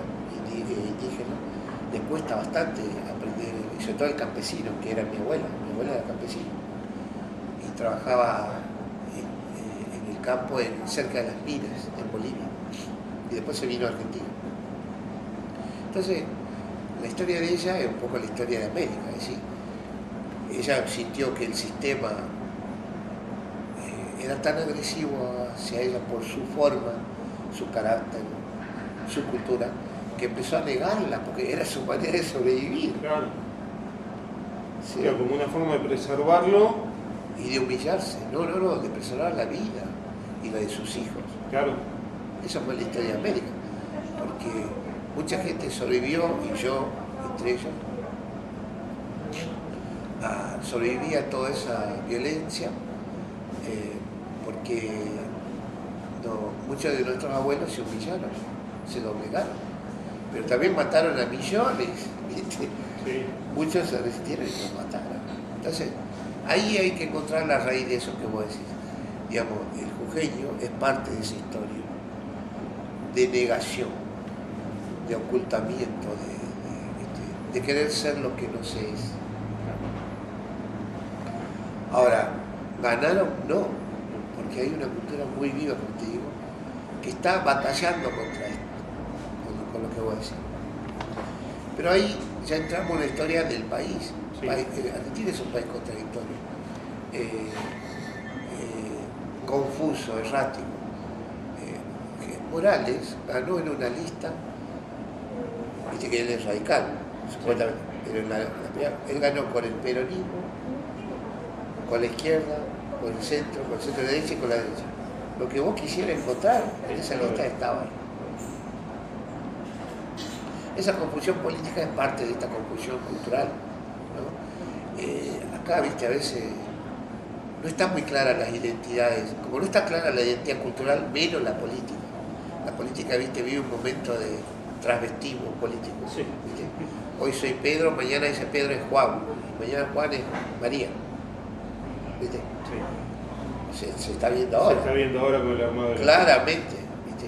indígena le cuesta bastante aprender, y sobre todo el campesino, que era mi abuela era campesina, y trabajaba en el campo cerca de las minas, en Bolivia, y después se vino a Argentina. Entonces, la historia de ella es un poco la historia de América, es decir, ella sintió que el sistema era tan agresivo hacia ella por su forma, su carácter, su cultura, que empezó a negarla porque era su manera de sobrevivir. Claro. ¿Sí? Pero como una forma de preservarlo. Y de humillarse, no, de preservar la vida y la de sus hijos. Claro. Esa fue la historia de América, porque mucha gente sobrevivió, y yo entre ellos, sobreviví a toda esa violencia, porque muchos de nuestros abuelos se humillaron, se doblegaron, pero también mataron a millones, ¿viste? Sí. Muchos se resistieron y los mataron. Entonces, ahí hay que encontrar la raíz de eso que vos decís. Digamos, el jujeño es parte de esa historia, de negación, de ocultamiento, de querer ser lo que no se es. Ahora, ¿ganaron? No, porque hay una cultura muy viva, como te digo, que está batallando contra esto, con lo que voy a decir. Pero ahí ya entramos en la historia del país. Sí. Argentina es un país contradictorio, confuso, errático. Morales ganó en una lista, viste que él es radical, supuestamente, pero él ganó con el peronismo, con la izquierda, con el centro derecha y con la derecha. Lo que vos quisieras encontrar en esa lista estaba ahí. Esa confusión política es parte de esta confusión cultural, ¿no? Acá, viste, a veces no están muy claras las identidades. Como no está clara la identidad cultural, menos la política. La política, viste, vive un momento de transvestismo político. Sí. ¿Viste? Hoy soy Pedro, mañana ese Pedro es Juan, mañana Juan es María. ¿Viste? Sí. Se está viendo ahora. Se está viendo ahora con el armado de la... Claramente, ¿viste?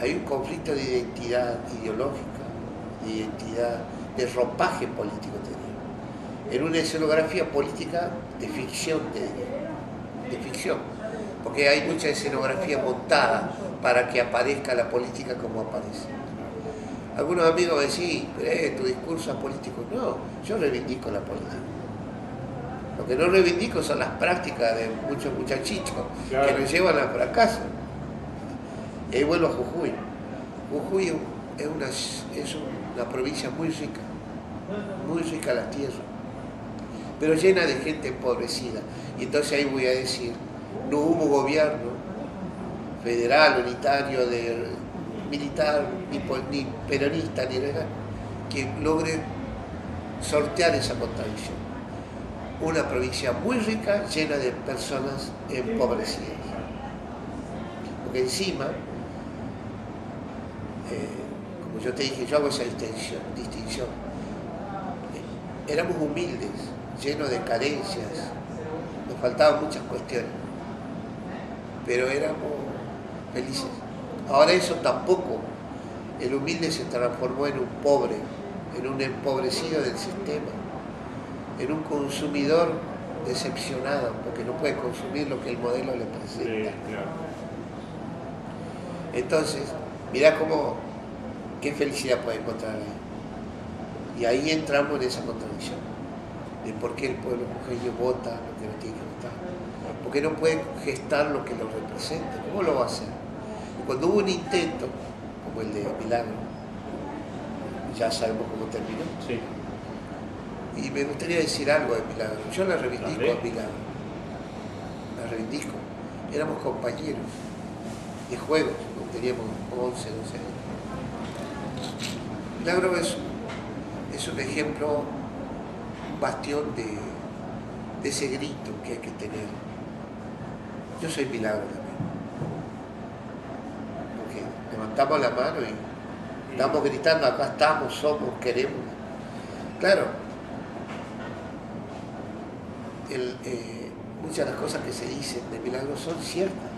Hay un conflicto de identidad ideológica, de identidad, de ropaje político, te digo. En una escenografía política de ficción, te digo. De ficción. Porque hay mucha escenografía montada para que aparezca la política como aparece. Algunos amigos me decían, pero tu discurso es político. No, yo reivindico la política. Lo que no reivindico son las prácticas de muchos muchachitos, claro, que nos llevan al fracaso. Y ahí vuelvo a Jujuy. Jujuy es una provincia muy rica la tierra, pero llena de gente empobrecida. Y entonces ahí voy a decir, no hubo gobierno federal, unitario, militar, ni peronista, ni legal, que logre sortear esa contradicción. Una provincia muy rica, llena de personas empobrecidas. Porque encima, como yo te dije, yo hago esa distinción. Éramos humildes, llenos de carencias, nos faltaban muchas cuestiones, pero éramos felices. Ahora eso tampoco, el humilde se transformó en un pobre, en un empobrecido del sistema, en un consumidor decepcionado, porque no puede consumir lo que el modelo le presenta. Sí, claro. Entonces, mirá qué felicidad puede encontrar ahí. Y ahí entramos en esa contradicción, de por qué el pueblo jujeño vota lo que no tiene que votar, porque no puede gestar lo que lo representa. ¿Cómo lo va a hacer? Y cuando hubo un intento, como el de Milagro, ya sabemos cómo terminó. Sí. Y me gustaría decir algo de Milagro. Yo la reivindico a Milagro. La reivindico. Éramos compañeros de juegos, teníamos 11, 12 años. Milagro es un ejemplo, un bastión de ese grito que hay que tener. Yo soy Milagro también. Porque levantamos la mano y estamos gritando, acá estamos, somos, queremos. Claro, muchas de las cosas que se dicen de Milagro son ciertas.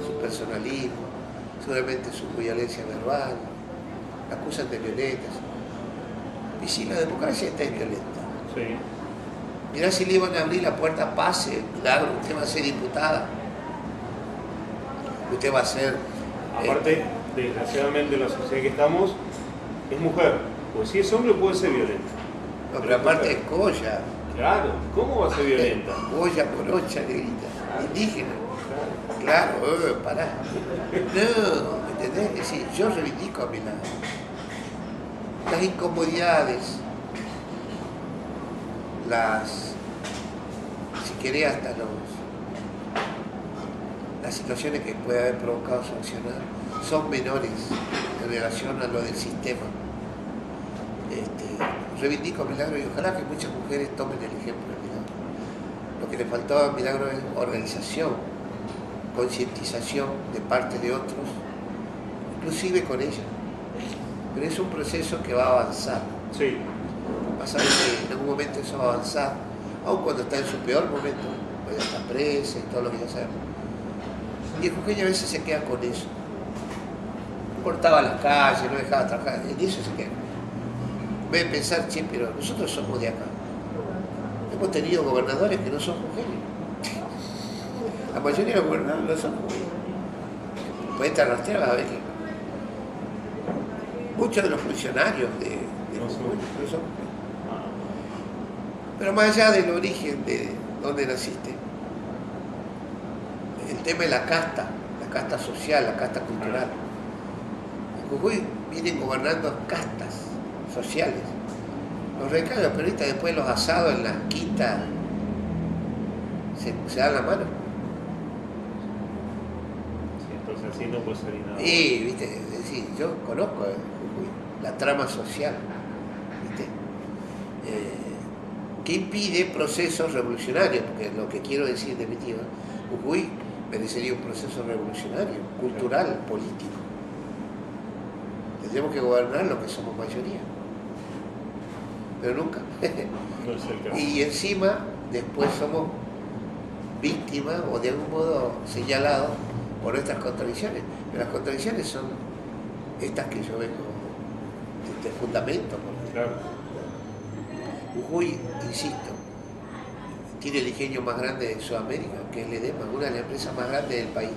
Su personalismo, seguramente su violencia verbal, la acusan de violetas. Y si la democracia está violenta. Sí. Mirá si le iban a abrir la puerta, pase, Milagro, usted va a ser diputada. Usted va a ser... Aparte, desgraciadamente en la sociedad que estamos, es mujer. Pues si es hombre puede ser violenta. No, pero aparte es colla. Claro, ¿cómo va a ser violenta? Colla, morocha, negrita, indígena. Claro, pará. No, ¿me entendés? Es decir, yo reivindico a mi lado. Las incomodidades, si querés, hasta las situaciones que puede haber provocado sancionar son menores en relación a lo del sistema. Reivindico a Milagro y ojalá que muchas mujeres tomen el ejemplo de Milagro. Lo que le faltaba a Milagro es organización, concientización de parte de otros, inclusive con ella. Pero es un proceso que va a avanzar. Sí. Vas a ver que en algún momento eso va a avanzar, aun cuando está en su peor momento, cuando está presa y todo lo que ya sabemos. Y el jujeño a veces se queda con eso. Cortaba las calles, no dejaba trabajar, en eso se queda. En vez de pensar, che, pero nosotros somos de acá. Hemos tenido gobernadores que no son jujeños. La mayoría de los gobernadores no son jujeños. Puede estar rastreado a ver que muchos de los funcionarios de No son. Jujuy no son jujeños. Pero más allá del origen de dónde naciste, el tema de la casta social, la casta cultural. En Jujuy vienen gobernando castas sociales. Los radicales peronistas después de los asados en las quintas se dan la mano. Sí, entonces así no puede salir nada. Y, viste, es decir, yo conozco Jujuy, la trama social, viste, que impide procesos revolucionarios, porque lo que quiero decir en definitiva, Jujuy merecería un proceso revolucionario, cultural, político. Tendríamos que gobernar lo que somos mayoría. Pero nunca. No es el caso. Y encima, después somos víctimas o de algún modo señalados por nuestras contradicciones. Pero las contradicciones son estas que yo vengo de fundamento. Claro. Jujuy, insisto, tiene el ingenio más grande de Sudamérica, que es Ledesma, una de las empresas más grandes del país.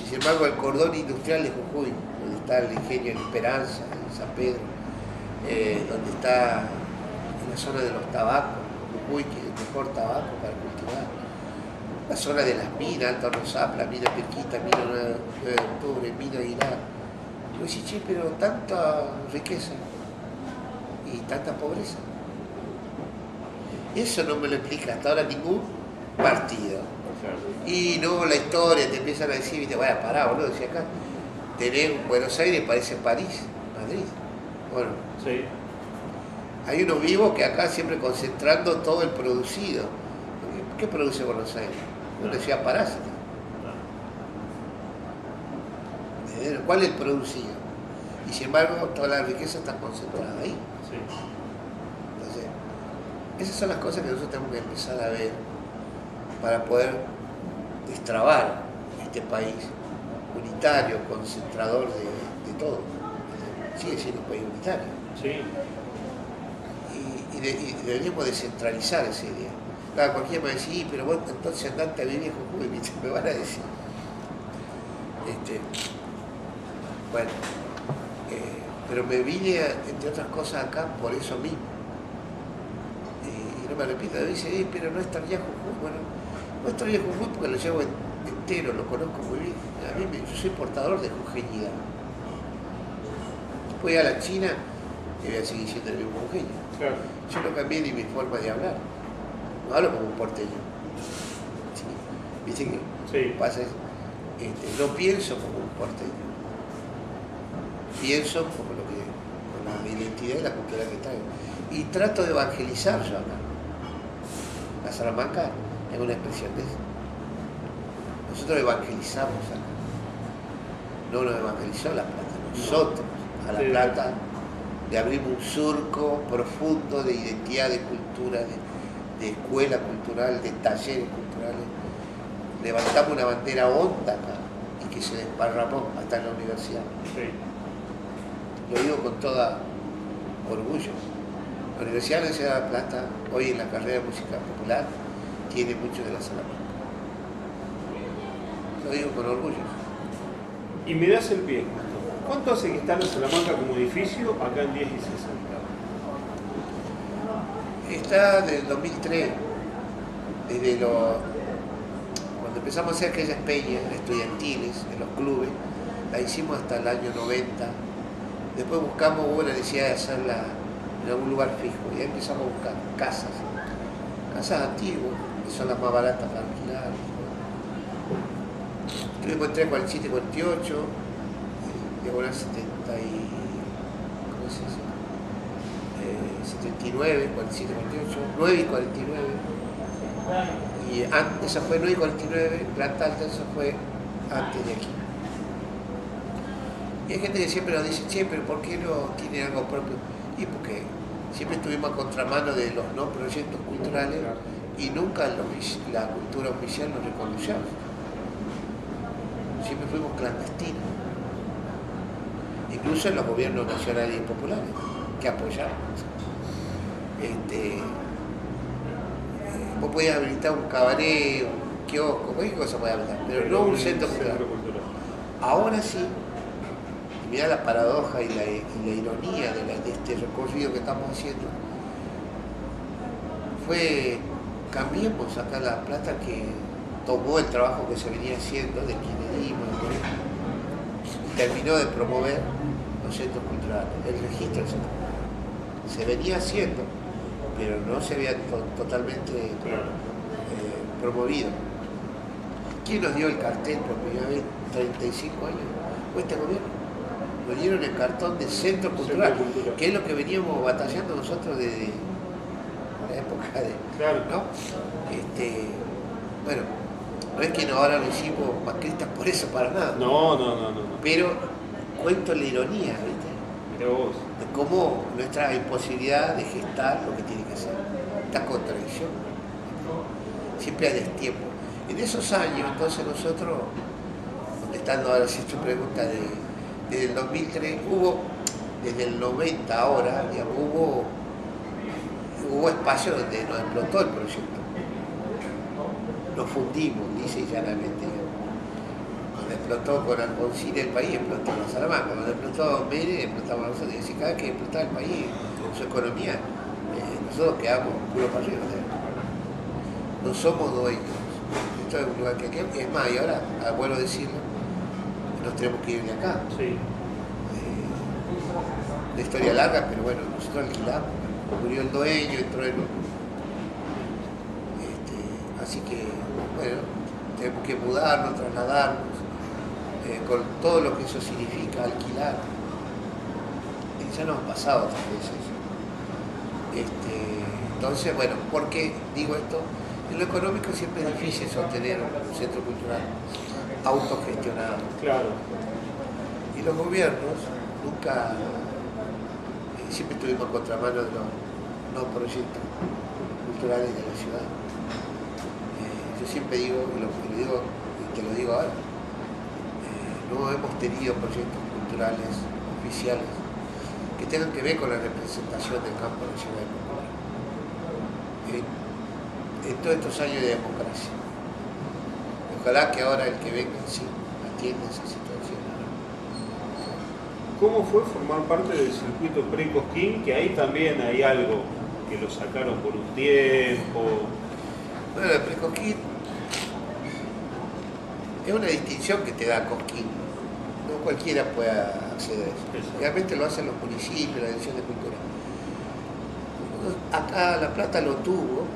Y sin embargo, el cordón industrial de Jujuy, donde está el ingenio en Esperanza, en San Pedro, donde está en la zona de los tabacos, Jujuy, que es el mejor tabaco para cultivar, la zona de las minas, Alto Rosapla, mina Pirquita, mina 9 de octubre, mina Aguilar. Yo decía, che, pero tanta riqueza y tanta pobreza. Eso no me lo explica hasta ahora ningún partido. Claro. Y no, la historia, te empiezan a decir, viste, vaya, pará, boludo, decía acá, tenés Buenos Aires, parece París, Madrid. Bueno, Sí. hay unos vivos que acá siempre concentrando todo el producido. ¿Qué produce Buenos Aires? Una ciudad parásita. ¿Cuál es el producido? Y sin embargo, toda la riqueza está concentrada ahí. Sí. Entonces, esas son las cosas que nosotros tenemos que empezar a ver para poder destrabar este país unitario, concentrador de todo. Sigue siendo un país unitario. Sí. Y deberíamos descentralizar esa idea. Claro, cualquiera me va a decir, pero vos entonces andate a vivir en Jujuy, me van a decir. Bueno, pero me vine, entre otras cosas, acá por eso mismo. Y no me repito, me dice, pero no extrañé Jujuy. Bueno, no extrañé Jujuy porque lo llevo entero, lo conozco muy bien. A mí yo soy portador de jujeñidad. Voy a la China y voy a seguir siendo el mismo jujeño. Claro. Yo no cambié ni mi forma de hablar. No hablo como un porteño. ¿Sí? ¿Viste qué Sí. pasa? No pienso como un porteño. Pienso como con la identidad y la cultura que traigo. Y trato de evangelizar yo acá. La Salamanca es una expresión de eso. Nosotros evangelizamos acá. No nos evangelizó La Plata. Nosotros a La Sí. Plata le abrimos un surco profundo de identidad, de cultura, de escuela cultural, de talleres culturales. Levantamos una bandera honda acá y que se desparramó hasta en la universidad. Sí. Lo digo con toda orgullo. La Universidad de La Plata, hoy en la carrera de música popular, tiene mucho de la Salamanca. Lo digo con orgullo. Y me das el pie, justo. ¿Cuánto hace que está la Salamanca como edificio acá en 10 y 60? Está del 2003, cuando empezamos a hacer aquellas peñas estudiantiles en los clubes, la hicimos hasta el año 90. Después hubo una necesidad de hacerla en algún lugar fijo, y ahí empezamos a buscar casas antiguas, que son las más baratas para alquilar. Tuvimos entre 47 y 48, diagonal 70 y, ¿cómo se dice? 79, 47, 48, 9 y 49. Y esa fue 9 y 49, planta alta, esa fue antes de aquí. Y hay gente que siempre nos dice, che, pero ¿por qué no tienen algo propio? Y porque siempre estuvimos a contramano de los no proyectos culturales y nunca la cultura oficial nos reconoció. Siempre fuimos clandestinos. Incluso en los gobiernos nacionales y populares, que apoyaron. Vos podías habilitar un cabaret, un kiosco, cualquier cosa podías habilitar, pero no un centro cultural. Ahora sí, y mirá la paradoja y la ironía de este recorrido que estamos haciendo, cambiemos acá La Plata, que tomó el trabajo que se venía haciendo del kirchnerismo y terminó de promover los centros culturales, el registro del centro cultural. Se venía haciendo, pero no se había totalmente promovido. ¿Quién nos dio el cartel por primera vez 35 años? Fue este gobierno. Nos dieron el cartón de centro cultural, que es lo que veníamos batallando nosotros desde la época de... Claro. ¿No? Bueno, no es que ahora lo hicimos macristas por eso, para nada. No. Pero cuento la ironía, ¿viste? Mirá vos. De cómo nuestra imposibilidad de gestar lo que tiene que hacer. Esta contradicción. Siempre a destiempo. En esos años, entonces nosotros, contestando ahora si tu pregunta, desde el 2003 desde el 90 ahora, digamos, hubo espacio donde nos explotó el proyecto. Nos fundimos, dice y llanamente. Cuando explotó con Alfonsín el país, explotó la Salamanca. Cuando explotó Mérez, explotamos nosotros. Y decir, cada vez que explotaba el país, su economía, nosotros quedamos culo para arriba. No somos dueños. Esto es un lugar que es más, y ahora, vuelvo a decirlo, nos tenemos que ir de acá. Sí. Una historia larga, pero bueno, nosotros alquilamos. Murió el dueño, entró el... así que, bueno, tenemos que mudarnos, trasladarnos, con todo lo que eso significa, alquilar. Y ya nos ha pasado otras veces. Entonces, bueno, ¿por qué digo esto? En lo económico siempre es difícil sostener un centro cultural autogestionado. Claro. Y los gobiernos nunca, siempre estuvimos a contramano de los no proyectos culturales de la ciudad. Yo siempre digo, y te lo digo ahora, no hemos tenido proyectos culturales oficiales que tengan que ver con la representación del campo nacional y popular. En todos estos años de democracia. Ojalá que ahora el que venga sí atienda esa situación. ¿Cómo fue formar parte del circuito pre-Cosquín? Que ahí también hay algo que lo sacaron por un tiempo. Bueno, el pre-Cosquín es una distinción que te da Cosquín. No cualquiera puede acceder a eso. Realmente lo hacen los municipios, la Dirección de Cultura. Acá La Plata lo tuvo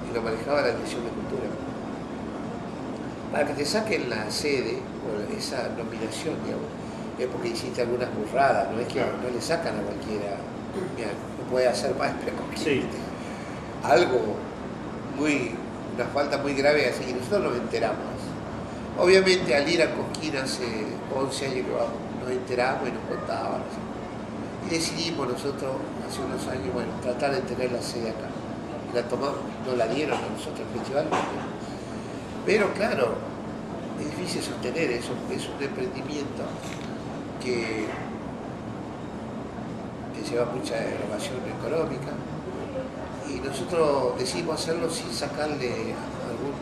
y lo manejaba la Dirección de Cultura. Para que te saquen la sede, o esa nominación, digamos, es porque hiciste algunas burradas, no es que no le sacan a cualquiera, mira, no puede hacer más pre-Cosquín. Sí. Algo una falta muy grave así, y nosotros nos enteramos. Obviamente al ir a Cosquín hace 11 años que vamos, nos enteramos y nos contaban. Y decidimos nosotros, hace unos años, bueno, tratar de tener la sede acá. Y la tomamos, no la dieron a nosotros el festival. Pero claro, es difícil sostener eso, es un emprendimiento que que lleva mucha erogación económica, y nosotros decidimos hacerlo sin sacarle algún...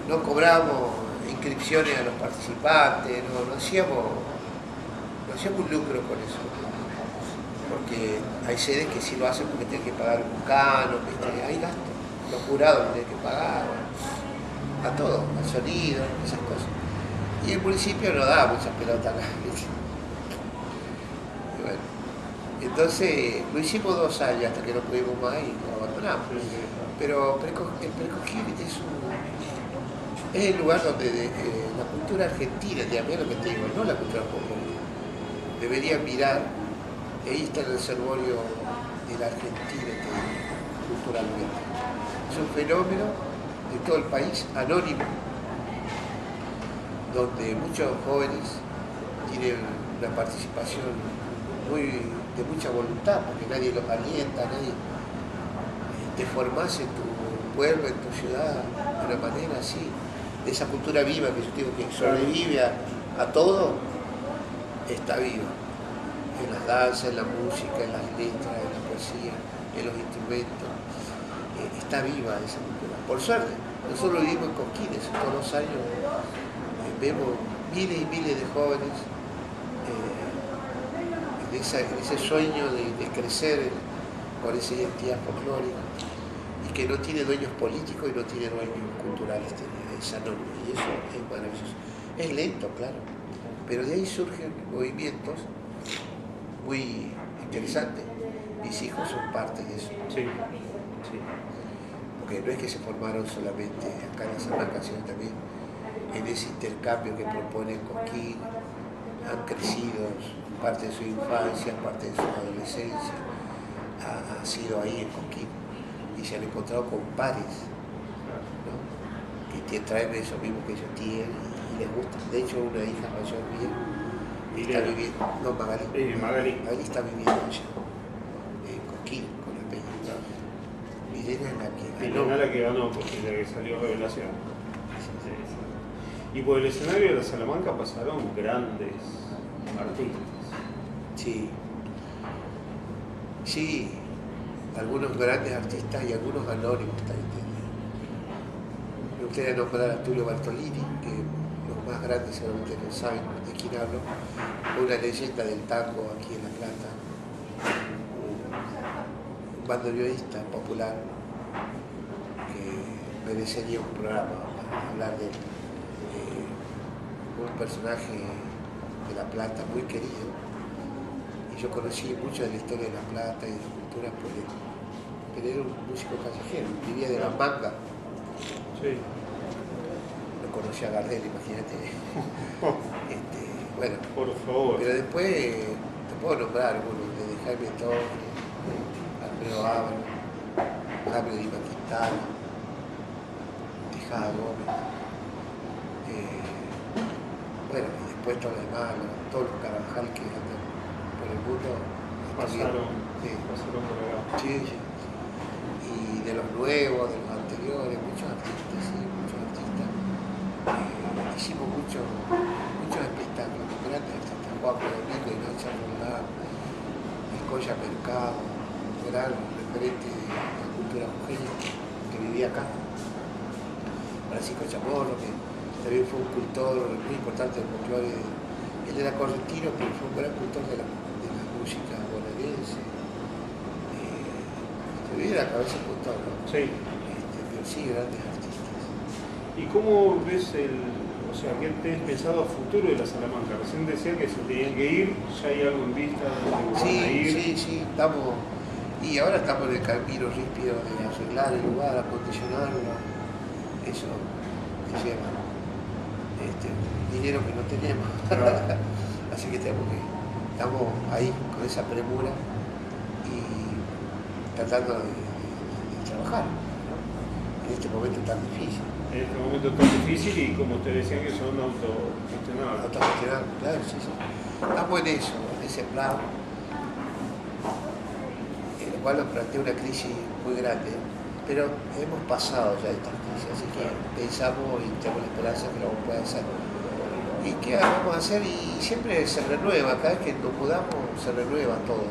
No cobramos inscripciones a los participantes, no hacíamos un lucro con eso, porque hay sedes que sí lo hacen porque tienen que pagar un canon, hay gastos, los jurados tienen que pagar, a todo, al sonido, esas cosas. Y el municipio no da muchas pelotas acá. Y bueno, entonces lo hicimos 2 años hasta que no pudimos más y lo abandonamos. Pero el Precogil es el lugar donde la cultura argentina, también lo que te digo, no la cultura popular, debería mirar. Ahí está el reservorio de la Argentina culturalmente. Es un fenómeno de todo el país, anónimo, donde muchos jóvenes tienen una participación de mucha voluntad, porque nadie los alienta, nadie te formás en tu pueblo, en tu ciudad, de una manera así, de esa cultura viva que yo digo que sobrevive a todo, está viva. En las danzas, en la música, en las letras, en la poesía, en los instrumentos, está viva esa cultura. Por suerte, nosotros vivimos en Cosquín, todos los años vemos miles y miles de jóvenes en ese sueño de crecer con esa identidad folclórica y que no tiene dueños políticos y no tiene dueños culturales, esa norma, y eso es maravilloso. Es lento, claro, pero de ahí surgen movimientos muy interesantes. Mis hijos son parte de eso. Sí, sí. Porque no es que se formaron solamente acá en Salamanca, sino también en ese intercambio que propone Cosquín, han crecido parte de su infancia, parte de su adolescencia, ha sido ahí en Cosquín y se han encontrado con pares, ¿no? Que traen eso mismo que ellos tienen y les gusta. De hecho, una hija mayor mía está viviendo, no, Magali está viviendo allá, en Cosquín, con la peña. Milena es la que ganó. Milena la que ganó, porque la que salió Revelación. Y por el escenario de la Salamanca pasaron grandes artistas. Sí. Sí, algunos grandes artistas y algunos anónimos también. Me gustaría nombrar a Tulio Bartolini, que los más grandes seguramente no saben de quién hablo, una leyenda del tango aquí en La Plata, un bandoneonista popular que merecería un programa para hablar de él. Un personaje de La Plata muy querido, y yo conocí mucho de la historia de La Plata y de la cultura por él. Pero era un músico callejero, vivía de la manga. Sí. Lo conocí a Gardel, imagínate. Bueno, por favor. Pero después te puedo nombrar algunos, desde Jaime Torres, Alfredo Ábalo, Jaime Lima Quintana, Tejada Gómez. Bueno, y después todo lo demás, todos los Carvajal que andan por el mundo. Pasaron por acá. Sí. Y de los nuevos, de los anteriores, muchos artistas, sí, muchos artistas. Hicimos muchos espectáculos, grandes artistas, Juan Domingo y Noche Roldán, Escoya Mercado, un gran referente de la cultura jujeña que vivía acá. Francisco Chamorro, que también fue un cultor muy importante del folclore. Él era correntino, pero fue un gran cultor de la música bonaerense. Se viene a la cabeza el cultor, ¿no? Sí. Pero sí, grandes artistas. ¿Y cómo ves qué tenés pensado a futuro de la Salamanca? Recién decía que se tenían que ir, ya hay algo en vista de van a ir. Sí, estamos. Y ahora estamos en el camino ríspido de arreglar el lugar, acondicionarlo. Eso que lleva dinero que no tenemos. Claro. Así que estamos ahí con esa premura y tratando de trabajar, ¿no? En este momento tan difícil. En este momento tan difícil y como ustedes decían que son autogestionables. Autogestionables, claro, sí. Estamos en eso, en ese plan, en el cual nos plantea una crisis muy grande, pero hemos pasado ya esta crisis, así que pensamos y tenemos la esperanza que lo vamos a poder hacer. ¿Y qué vamos a hacer? Y siempre se renueva, cada vez que nos mudamos se renueva todo.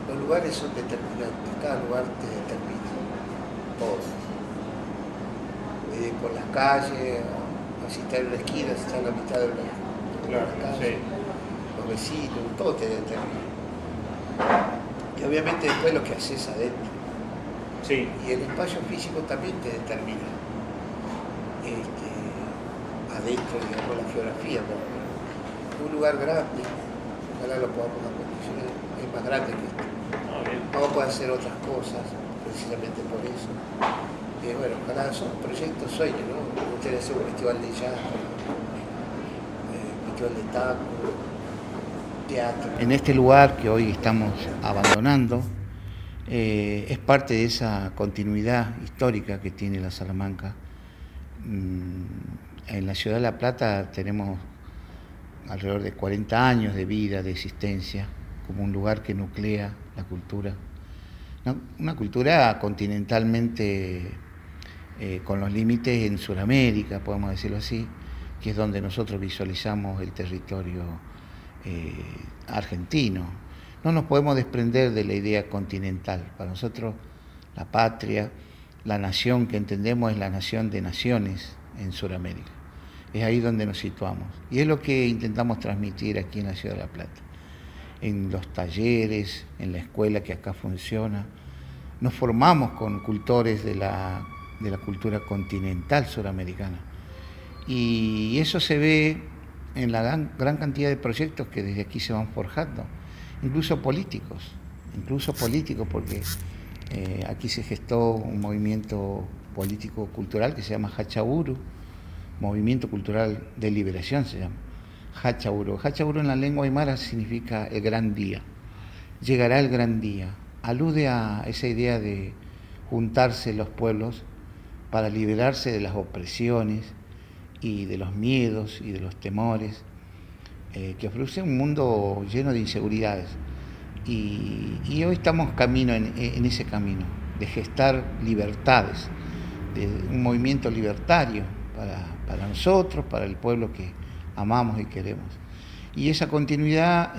Los lugares son determinantes, cada lugar te determina, todo. Por las calles, si está en una esquina, si está en la mitad de una calle, los vecinos, todo te determina. Y obviamente después lo que haces adentro. Sí. Y el espacio físico también te determina. Adentro, digamos, la geografía, un lugar grande, ojalá lo podamos acondicionar, es más grande que esto. Vamos a poder hacer otras cosas, precisamente por eso. Bueno, ojalá son proyectos, sueños, ¿no? Me gustaría hacer un festival de jazz, festival de tango, teatro. En este lugar que hoy estamos abandonando, es parte de esa continuidad histórica que tiene la Salamanca. En la ciudad de La Plata tenemos alrededor de 40 años de vida, de existencia, como un lugar que nuclea la cultura. Una cultura continentalmente con los límites en Sudamérica, podemos decirlo así, que es donde nosotros visualizamos el territorio argentino. No nos podemos desprender de la idea continental. Para nosotros la patria, la nación que entendemos es la nación de naciones en Sudamérica. Es ahí donde nos situamos. Y es lo que intentamos transmitir aquí en la ciudad de La Plata. En los talleres, en la escuela que acá funciona, nos formamos con cultores de la cultura continental suramericana. Y eso se ve en la gran cantidad de proyectos que desde aquí se van forjando, incluso políticos porque aquí se gestó un movimiento político-cultural que se llama Hachaburu, Movimiento Cultural de Liberación se llama, Hachaburu. Hachaburu en la lengua aymara significa el gran día, llegará el gran día, alude a esa idea de juntarse los pueblos para liberarse de las opresiones y de los miedos y de los temores que ofrece un mundo lleno de inseguridades. Y hoy estamos en ese camino de gestar libertades, de un movimiento libertario para nosotros, para el pueblo que amamos y queremos. Y esa continuidad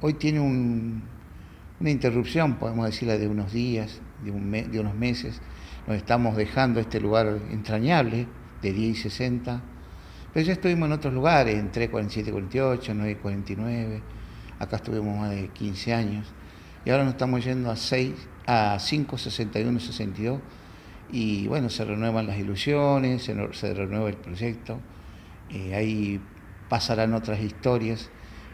hoy tiene una interrupción, podemos decirla, de unos días, de unos meses. Nos estamos dejando este lugar entrañable de 10 y 60, pero ya estuvimos en otros lugares, en 347 y 48, 9 y 49, acá estuvimos más de 15 años, y ahora nos estamos yendo a 5, 61, 62, y bueno, se renuevan las ilusiones, se renueva el proyecto, ahí pasarán otras historias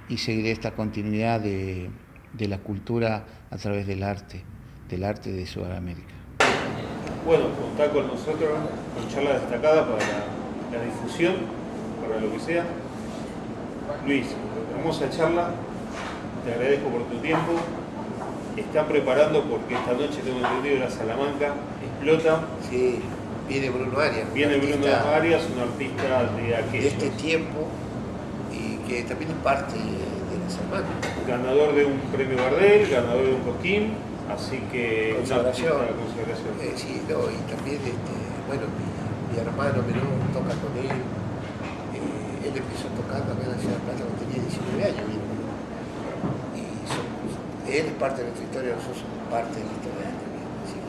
y seguiré esta continuidad de la cultura a través del arte de Sudamérica. Bueno, contá con nosotros, con charla destacada para la difusión, para lo que sea. Luis, hermosa charla, te agradezco por tu tiempo. Están preparando porque esta noche tengo entendido la Salamanca explota. Sí, viene Bruno Arias. Viene Bruno Arias, un artista de aquellos. De este tiempo y que también es parte de la Salamanca. Ganador de un premio Gardel, ganador de un Cosquín, así que consagración. Sí, no, y también bueno, mi hermano menor toca con él. Él empezó tocando acá en la ciudad de Plata cuando tenía 19 años. Él es parte de nuestra historia, nosotros somos parte de la historia de él también. Así que,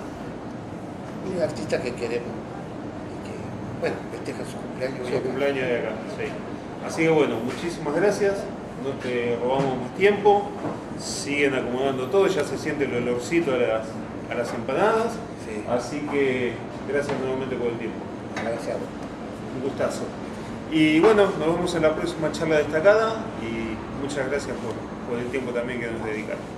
un artista que queremos y que, bueno, festeja su cumpleaños. Su cumpleaños de acá, sí. Así que bueno, muchísimas gracias, no te robamos más tiempo, siguen acomodando todo, ya se siente el olorcito a las empanadas, sí. Así que gracias nuevamente por el tiempo. Gracias a vos. Un gustazo. Y bueno, nos vemos en la próxima charla destacada y muchas gracias por el tiempo también que nos dedicaron.